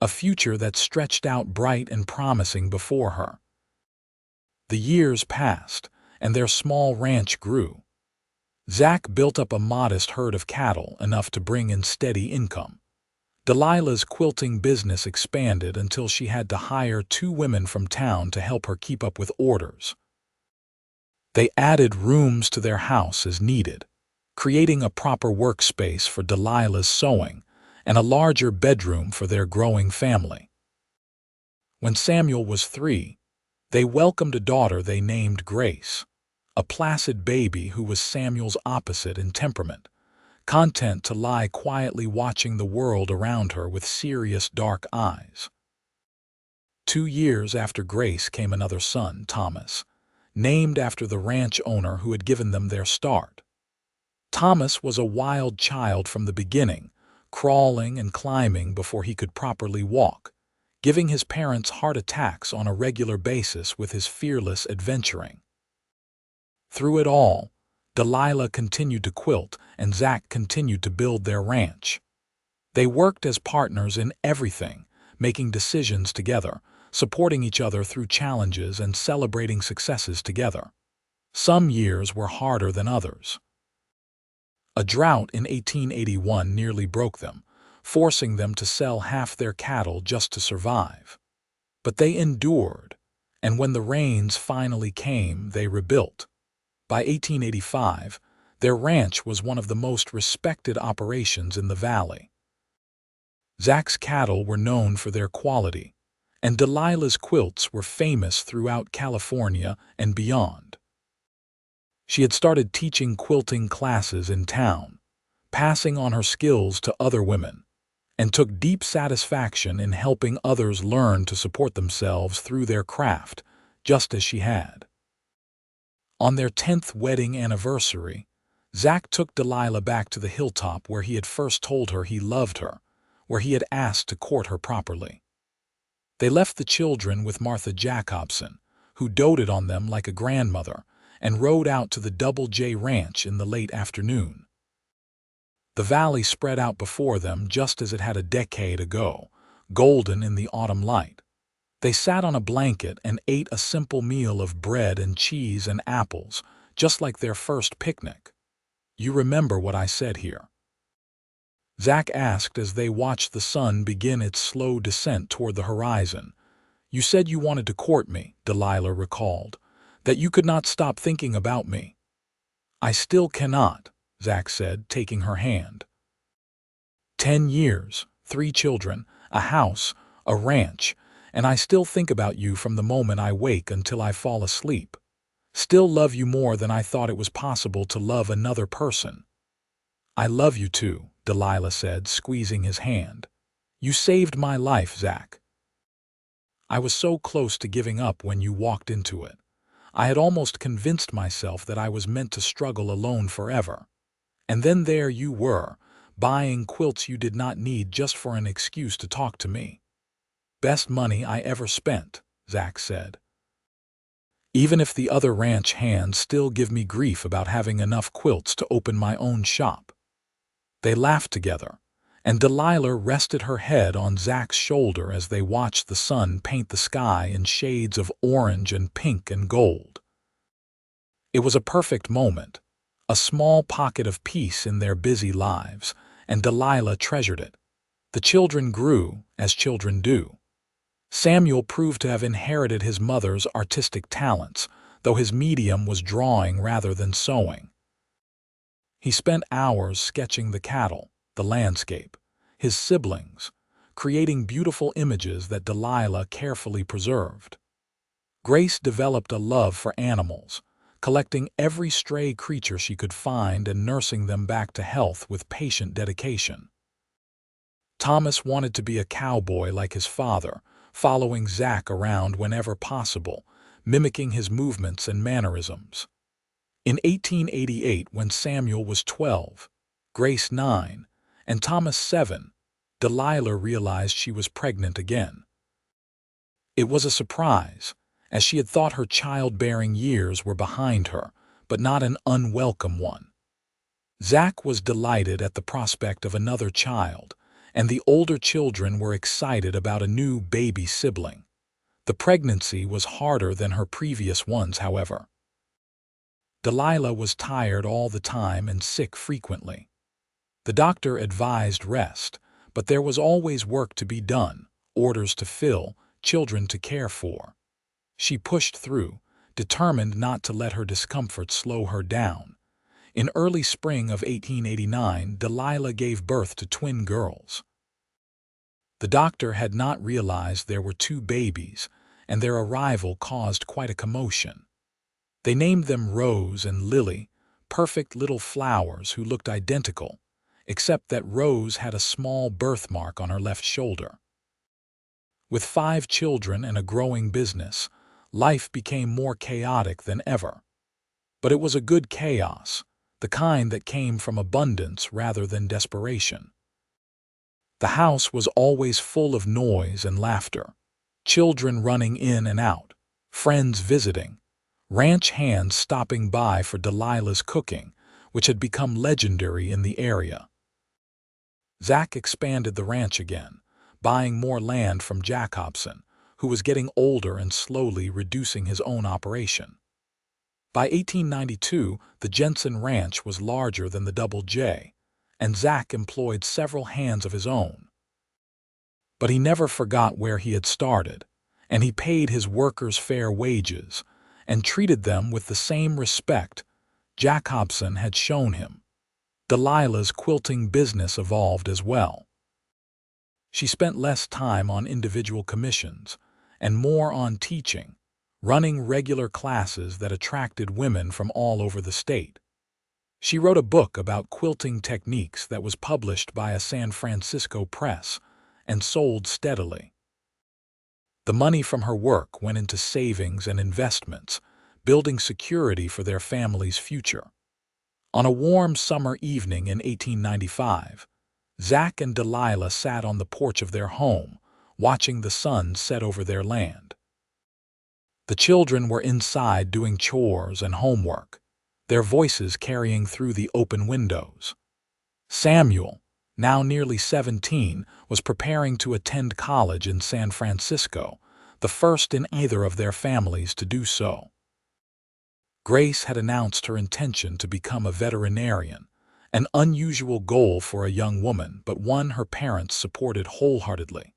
A future that stretched out bright and promising before her. The years passed, and their small ranch grew. Zach built up a modest herd of cattle, enough to bring in steady income. Delilah's quilting business expanded until she had to hire 2 women from town to help her keep up with orders. They added rooms to their house as needed, creating a proper workspace for Delilah's sewing and a larger bedroom for their growing family. When Samuel was 3, they welcomed a daughter they named Grace, a placid baby who was Samuel's opposite in temperament, content to lie quietly watching the world around her with serious dark eyes. 2 years after Grace came another son, Thomas, named after the ranch owner who had given them their start. Thomas was a wild child from the beginning, crawling and climbing before he could properly walk, giving his parents heart attacks on a regular basis with his fearless adventuring. Through it all, Delilah continued to quilt and Zach continued to build their ranch. They worked as partners in everything, making decisions together, supporting each other through challenges and celebrating successes together. Some years were harder than others. A drought in 1881 nearly broke them, forcing them to sell half their cattle just to survive. But they endured, and when the rains finally came, they rebuilt. By 1885, their ranch was one of the most respected operations in the valley. Zach's cattle were known for their quality, and Delilah's quilts were famous throughout California and beyond. She had started teaching quilting classes in town, passing on her skills to other women, and took deep satisfaction in helping others learn to support themselves through their craft, just as she had. On their 10th wedding anniversary, Zach took Delilah back to the hilltop where he had first told her he loved her, where he had asked to court her properly. They left the children with Martha Jacobson, who doted on them like a grandmother, and rode out to the Double J Ranch in the late afternoon. The valley spread out before them just as it had a decade ago, golden in the autumn light. They sat on a blanket and ate a simple meal of bread and cheese and apples, just like their first picnic. "You remember what I said here?" Zach asked as they watched the sun begin its slow descent toward the horizon. "You said you wanted to court me," Delilah recalled, "that you could not stop thinking about me." "I still cannot," Zach said, taking her hand. 10 years, 3 children, a house, a ranch, and I still think about you from the moment I wake until I fall asleep. Still love you more than I thought it was possible to love another person." "I love you too," Delilah said, squeezing his hand. "You saved my life, Zach. I was so close to giving up when you walked into it. I had almost convinced myself that I was meant to struggle alone forever. And then there you were, buying quilts you did not need just for an excuse to talk to me." "Best money I ever spent," Zach said. "Even if the other ranch hands still give me grief about having enough quilts to open my own shop." They laughed together, and Delilah rested her head on Zach's shoulder as they watched the sun paint the sky in shades of orange and pink and gold. It was a perfect moment, a small pocket of peace in their busy lives, and Delilah treasured it. The children grew, as children do. Samuel proved to have inherited his mother's artistic talents, though his medium was drawing rather than sewing. He spent hours sketching the cattle, the landscape, his siblings, creating beautiful images that Delilah carefully preserved. Grace developed a love for animals, collecting every stray creature she could find and nursing them back to health with patient dedication. Thomas wanted to be a cowboy like his father, following Zach around whenever possible, mimicking his movements and mannerisms. In 1888, when Samuel was 12, Grace 9, and Thomas 7, Delilah realized she was pregnant again. It was a surprise, as she had thought her childbearing years were behind her, but not an unwelcome one. Zach was delighted at the prospect of another child, and the older children were excited about a new baby sibling. The pregnancy was harder than her previous ones, however. Delilah was tired all the time and sick frequently. The doctor advised rest, but there was always work to be done, orders to fill, children to care for. She pushed through, determined not to let her discomfort slow her down. In early spring of 1889, Delilah gave birth to twin girls. The doctor had not realized there were two babies, and their arrival caused quite a commotion. They named them Rose and Lily, perfect little flowers who looked identical, except that Rose had a small birthmark on her left shoulder. With 5 children and a growing business, life became more chaotic than ever. But it was a good chaos, the kind that came from abundance rather than desperation. The house was always full of noise and laughter, children running in and out, friends visiting, ranch hands stopping by for Delilah's cooking, which had become legendary in the area. Zach expanded the ranch again, buying more land from Jacobson, who was getting older and slowly reducing his own operation. By 1892, the Jensen Ranch was larger than the Double J, and Zach employed several hands of his own. But he never forgot where he had started, and he paid his workers fair wages and treated them with the same respect Jacobson had shown him. Delilah's quilting business evolved as well. She spent less time on individual commissions and more on teaching, running regular classes that attracted women from all over the state. She wrote a book about quilting techniques that was published by a San Francisco press and sold steadily. The money from her work went into savings and investments, building security for their family's future. On a warm summer evening in 1895, Zach and Delilah sat on the porch of their home, watching the sun set over their land. The children were inside doing chores and homework, their voices carrying through the open windows. Samuel, now nearly 17, was preparing to attend college in San Francisco, the first in either of their families to do so. Grace had announced her intention to become a veterinarian, an unusual goal for a young woman, but one her parents supported wholeheartedly.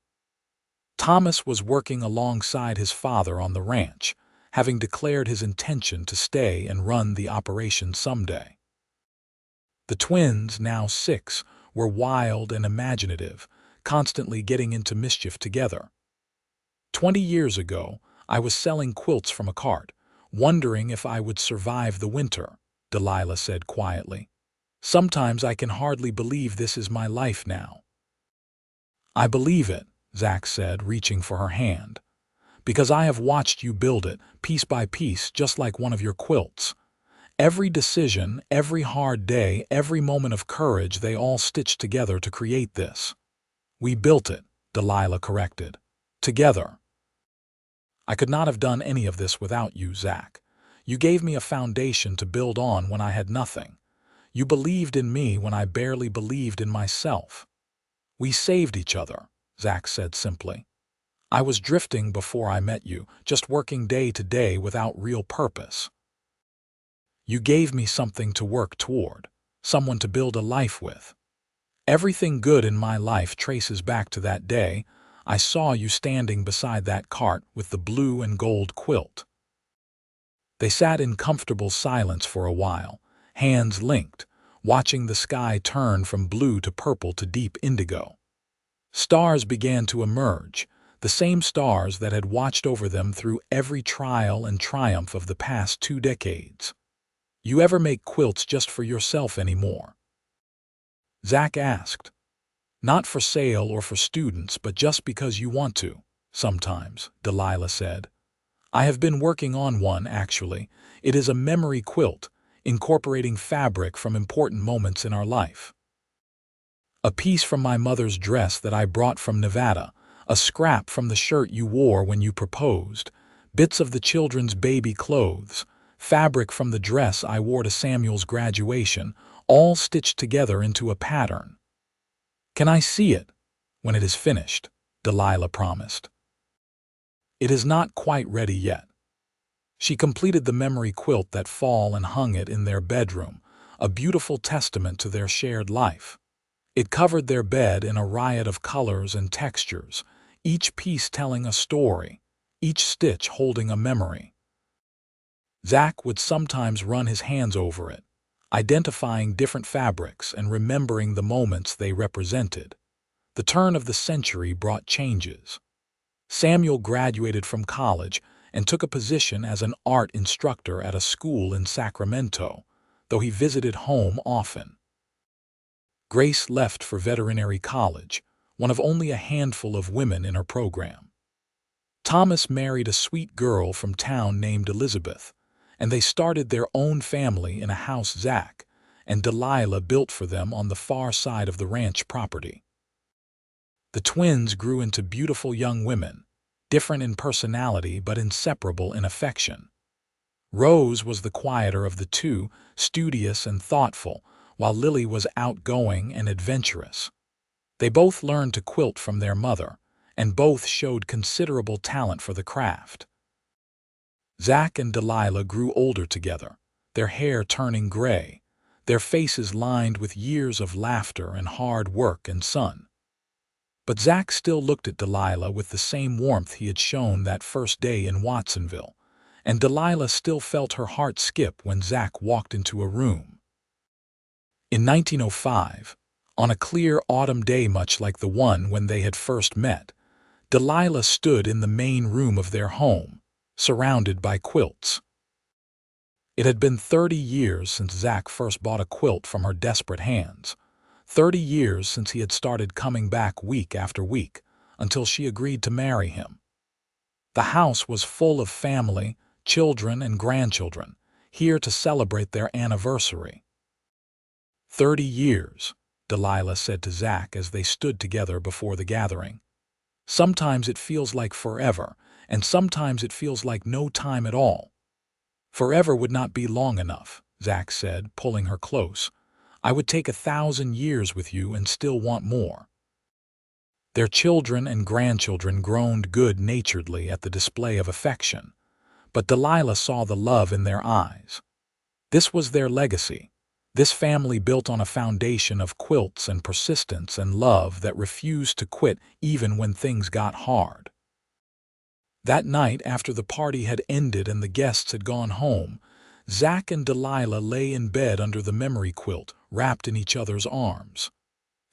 Thomas was working alongside his father on the ranch, having declared his intention to stay and run the operation someday. The twins, now 6, were wild and imaginative, constantly getting into mischief together. 20 years ago, I was selling quilts from a cart, wondering if I would survive the winter, Delilah said quietly. Sometimes I can hardly believe this is my life now. I believe it, Zach said, reaching for her hand, because I have watched you build it, piece by piece, just like one of your quilts. Every decision, every hard day, every moment of courage, they all stitched together to create this. We built it, Delilah corrected. Together. I could not have done any of this without you, Zach. You gave me a foundation to build on when I had nothing. You believed in me when I barely believed in myself. We saved each other, Zach said simply. I was drifting before I met you, just working day to day without real purpose. You gave me something to work toward, someone to build a life with. Everything good in my life traces back to that day I saw you standing beside that cart with the blue and gold quilt. They sat in comfortable silence for a while, hands linked, watching the sky turn from blue to purple to deep indigo. Stars began to emerge, the same stars that had watched over them through every trial and triumph of the past 2 decades. "You ever make quilts just for yourself anymore?" Zach asked. "Not for sale or for students, but just because you want to." "Sometimes," Delilah said. "I have been working on one, actually. It is a memory quilt, incorporating fabric from important moments in our life. A piece from my mother's dress that I brought from Nevada, a scrap from the shirt you wore when you proposed, bits of the children's baby clothes, fabric from the dress I wore to Samuel's graduation, all stitched together into a pattern." "Can I see it?" "When it is finished," Delilah promised. "It is not quite ready yet." She completed the memory quilt that fall and hung it in their bedroom, a beautiful testament to their shared life. It covered their bed in a riot of colors and textures, each piece telling a story, each stitch holding a memory. Zach would sometimes run his hands over it, identifying different fabrics and remembering the moments they represented. The turn of the century brought changes. Samuel graduated from college and took a position as an art instructor at a school in Sacramento, though he visited home often. Grace left for veterinary college, one of only a handful of women in her program. Thomas married a sweet girl from town named Elizabeth, and they started their own family in a house Zach and Delilah built for them on the far side of the ranch property. The twins grew into beautiful young women, different in personality but inseparable in affection. Rose was the quieter of the two, studious and thoughtful, while Lily was outgoing and adventurous. They both learned to quilt from their mother, and both showed considerable talent for the craft. Zach and Delilah grew older together, their hair turning gray, their faces lined with years of laughter and hard work and sun. But Zach still looked at Delilah with the same warmth he had shown that first day in Watsonville, and Delilah still felt her heart skip when Zach walked into a room. In 1905, on a clear autumn day much like the one when they had first met, Delilah stood in the main room of their home, surrounded by quilts. It had been 30 years since Zach first bought a quilt from her desperate hands, 30 years since he had started coming back week after week, until she agreed to marry him. The house was full of family, children and grandchildren, here to celebrate their anniversary. 30 years, Delilah said to Zach as they stood together before the gathering. "Sometimes it feels like forever, and sometimes it feels like no time at all." "Forever would not be long enough," Zach said, pulling her close. "I would take 1,000 years with you and still want more." Their children and grandchildren groaned good-naturedly at the display of affection, but Delilah saw the love in their eyes. This was their legacy. This family built on a foundation of quilts and persistence and love that refused to quit even when things got hard. That night, after the party had ended and the guests had gone home, Zach and Delilah lay in bed under the memory quilt, wrapped in each other's arms.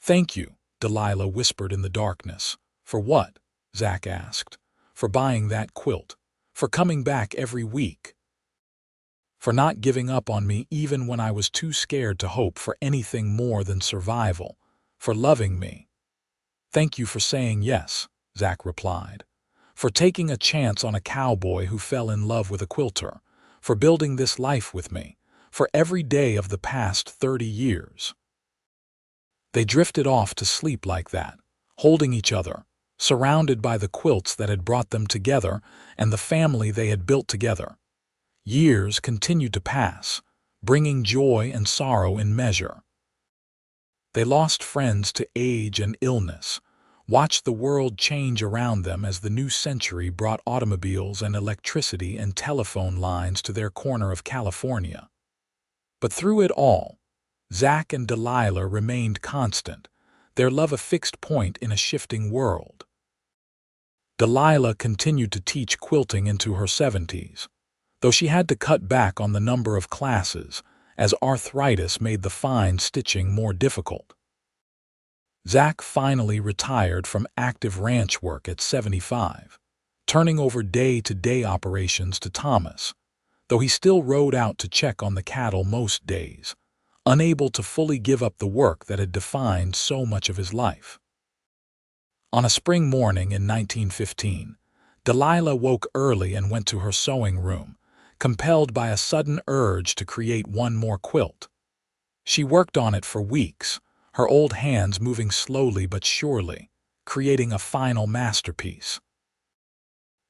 "Thank you," Delilah whispered in the darkness. "For what?" Zach asked. "For buying that quilt. For coming back every week. For not giving up on me even when I was too scared to hope for anything more than survival. For loving me." "Thank you for saying yes," Zach replied. "For taking a chance on a cowboy who fell in love with a quilter. For building this life with me. For every day of the past 30 years. They drifted off to sleep like that, holding each other, surrounded by the quilts that had brought them together and the family they had built together. Years continued to pass, bringing joy and sorrow in measure. They lost friends to age and illness, watched the world change around them as the new century brought automobiles and electricity and telephone lines to their corner of California. But through it all, Zach and Delilah remained constant, their love a fixed point in a shifting world. Delilah continued to teach quilting into her 70s. though she had to cut back on the number of classes, as arthritis made the fine stitching more difficult. Zach finally retired from active ranch work at 75, turning over day-to-day operations to Thomas, though he still rode out to check on the cattle most days, unable to fully give up the work that had defined so much of his life. On a spring morning in 1915, Delilah woke early and went to her sewing room, compelled by a sudden urge to create one more quilt. She worked on it for weeks, her old hands moving slowly but surely, creating a final masterpiece.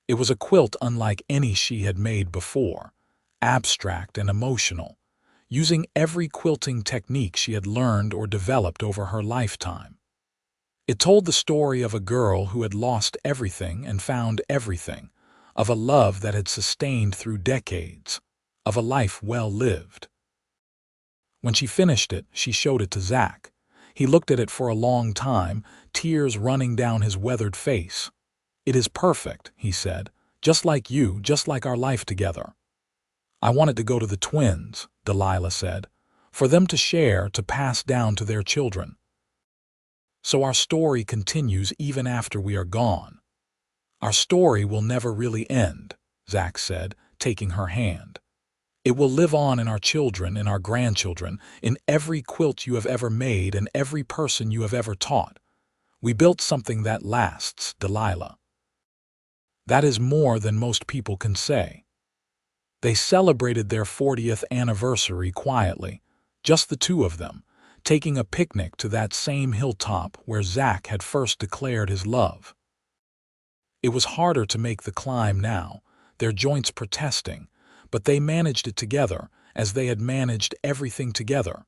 It was a quilt unlike any she had made before, abstract and emotional, using every quilting technique she had learned or developed over her lifetime. It told the story of a girl who had lost everything and found everything, of a love that had sustained through decades, of a life well lived. When she finished it, she showed it to Zach. He looked at it for a long time, tears running down his weathered face. "It is perfect," he said, "just like you, just like our life together." "I wanted to go to the twins," Delilah said, "for them to share, to pass down to their children. So our story continues even after we are gone." "Our story will never really end," Zach said, taking her hand. "It will live on in our children, in our grandchildren, in every quilt you have ever made and every person you have ever taught. We built something that lasts, Delilah." That is more than most people can say. They celebrated their 40th anniversary quietly, just the two of them, taking a picnic to that same hilltop where Zach had first declared his love. It was harder to make the climb now, their joints protesting, but they managed it together, as they had managed everything together.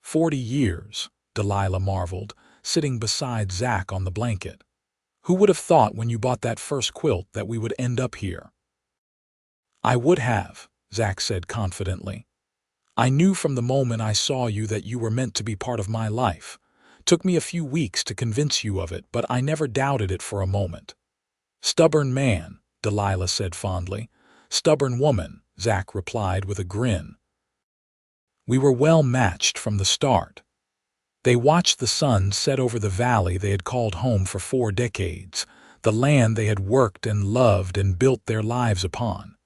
40 years, Delilah marveled, sitting beside Zach on the blanket. "Who would have thought when you bought that first quilt that we would end up here?" "I would have," Zach said confidently. "I knew from the moment I saw you that you were meant to be part of my life. Took me a few weeks to convince you of it, but I never doubted it for a moment." "Stubborn man," Delilah said fondly. "Stubborn woman," Zach replied with a grin. We were well matched from the start. They watched the sun set over the valley they had called home for 4 decades, the land they had worked and loved and built their lives upon.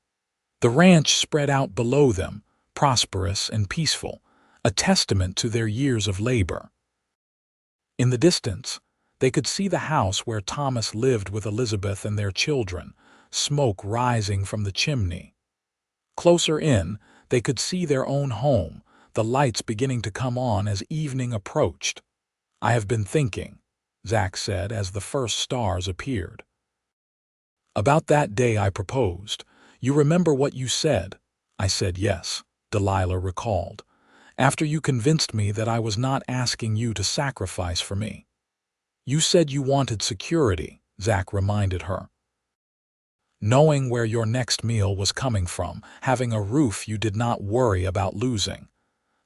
The ranch spread out below them, prosperous and peaceful, a testament to their years of labor. In the distance, they could see the house where Thomas lived with Elizabeth and their children, smoke rising from the chimney. Closer in, they could see their own home, the lights beginning to come on as evening approached. "I have been thinking," Zach said as the first stars appeared. "About that day I proposed. You remember what you said?" "I said yes," Delilah recalled, "after you convinced me that I was not asking you to sacrifice for me." "You said you wanted security," Zach reminded her. "Knowing where your next meal was coming from, having a roof you did not worry about losing.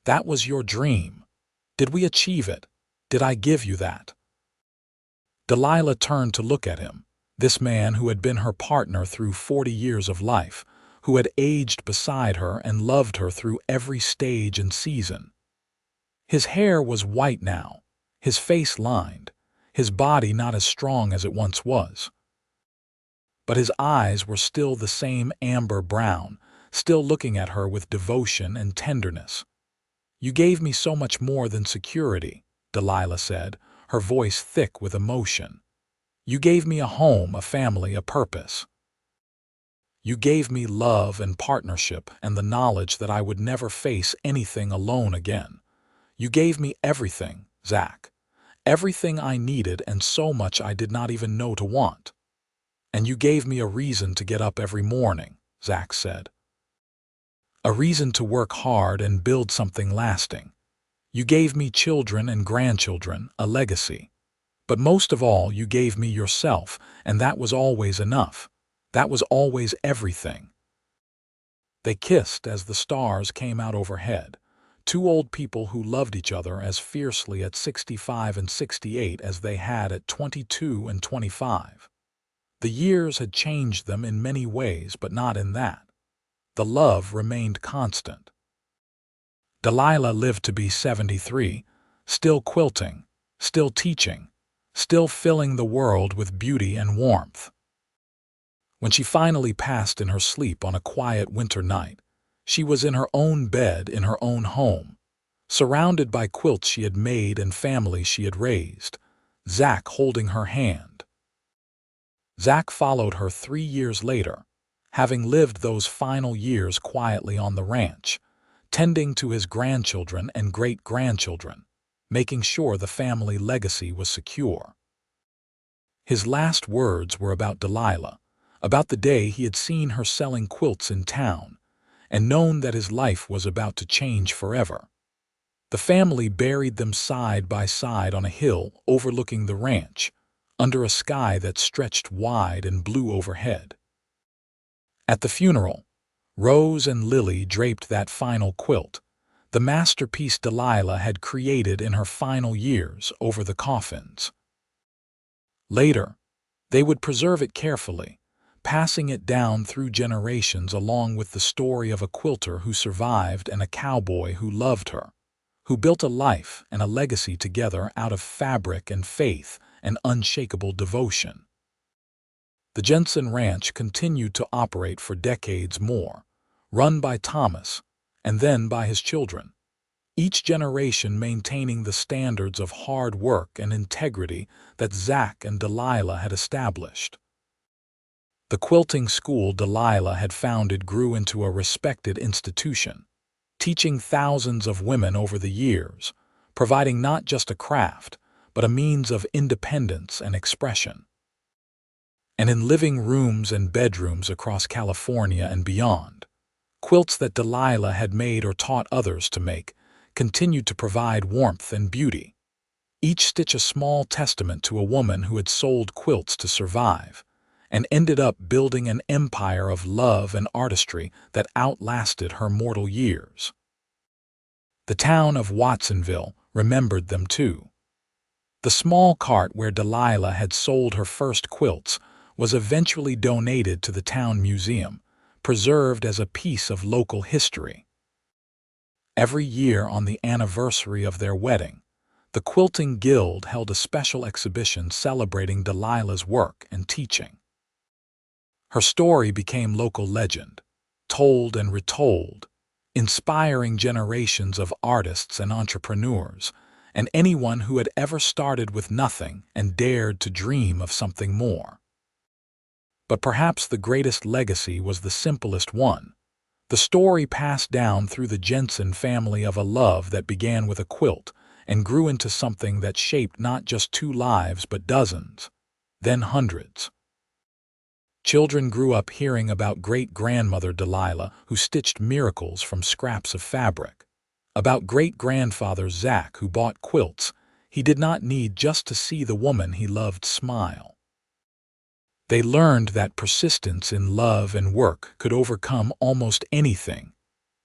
That was your dream. Did we achieve it? Did I give you that?" Delilah turned to look at him, this man who had been her partner through 40 years of life, who had aged beside her and loved her through every stage and season. His hair was white now, his face lined, his body not as strong as it once was. But his eyes were still the same amber brown, still looking at her with devotion and tenderness. "You gave me so much more than security," Delilah said, her voice thick with emotion. "You gave me a home, a family, a purpose. You gave me love and partnership and the knowledge that I would never face anything alone again. You gave me everything, Zach. Everything I needed and so much I did not even know to want. And you gave me a reason to get up every morning," Zach said. "A reason to work hard and build something lasting. You gave me children and grandchildren, a legacy. But most of all, you gave me yourself, and that was always enough. That was always everything." They kissed as the stars came out overhead, two old people who loved each other as fiercely at 65 and 68 as they had at 22 and 25. The years had changed them in many ways, but not in that. the love remained constant. Delilah lived to be 73, still quilting, still teaching, still filling the world with beauty and warmth. When she finally passed in her sleep on a quiet winter night, she was in her own bed in her own home, surrounded by quilts she had made and family she had raised, Zach holding her hand. Zach followed her 3 years later, having lived those final years quietly on the ranch, tending to his grandchildren and great-grandchildren, making sure the family legacy was secure. His last words were about Delilah, about the day he had seen her selling quilts in town, and known that his life was about to change forever. The family buried them side by side on a hill overlooking the ranch, under a sky that stretched wide and blue overhead. At the funeral, Rose and Lily draped that final quilt, the masterpiece Delilah had created in her final years, over the coffins. Later, they would preserve it carefully, passing it down through generations along with the story of a quilter who survived and a cowboy who loved her, who built a life and a legacy together out of fabric and faith and unshakable devotion. The Jensen Ranch continued to operate for decades more, run by Thomas and then by his children, each generation maintaining the standards of hard work and integrity that Zach and Delilah had established. The quilting school Delilah had founded grew into a respected institution, teaching thousands of women over the years, providing not just a craft, but a means of independence and expression. And in living rooms and bedrooms across California and beyond, quilts that Delilah had made or taught others to make continued to provide warmth and beauty, each stitch a small testament to a woman who had sold quilts to survive, and ended up building an empire of love and artistry that outlasted her mortal years. The town of Watsonville remembered them too. The small cart where Delilah had sold her first quilts was eventually donated to the town museum, preserved as a piece of local history. Every year on the anniversary of their wedding, the Quilting Guild held a special exhibition celebrating Delilah's work and teaching. Her story became local legend, told and retold, inspiring generations of artists and entrepreneurs, and anyone who had ever started with nothing and dared to dream of something more. But perhaps the greatest legacy was the simplest one, the story passed down through the Jensen family of a love that began with a quilt and grew into something that shaped not just 2 lives but dozens, then hundreds. Children grew up hearing about great-grandmother Delilah who stitched miracles from scraps of fabric, about great-grandfather Zach who bought quilts he did not need just to see the woman he loved smile. They learned that persistence in love and work could overcome almost anything,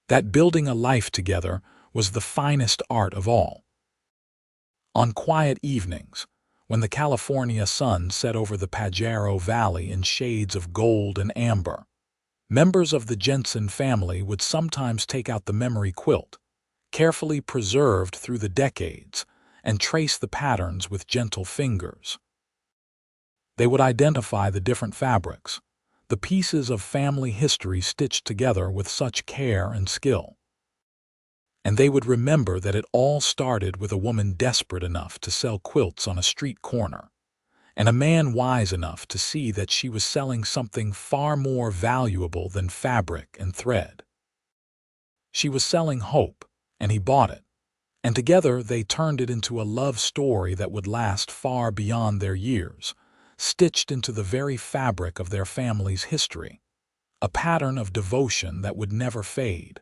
that building a life together was the finest art of all. On quiet evenings, when the California sun set over the Pajaro Valley in shades of gold and amber, members of the Jensen family would sometimes take out the memory quilt, carefully preserved through the decades, and trace the patterns with gentle fingers. They would identify the different fabrics, the pieces of family history stitched together with such care and skill. And they would remember that it all started with a woman desperate enough to sell quilts on a street corner, and a man wise enough to see that she was selling something far more valuable than fabric and thread. She was selling hope, and he bought it, and together they turned it into a love story that would last far beyond their years, stitched into the very fabric of their family's history, a pattern of devotion that would never fade.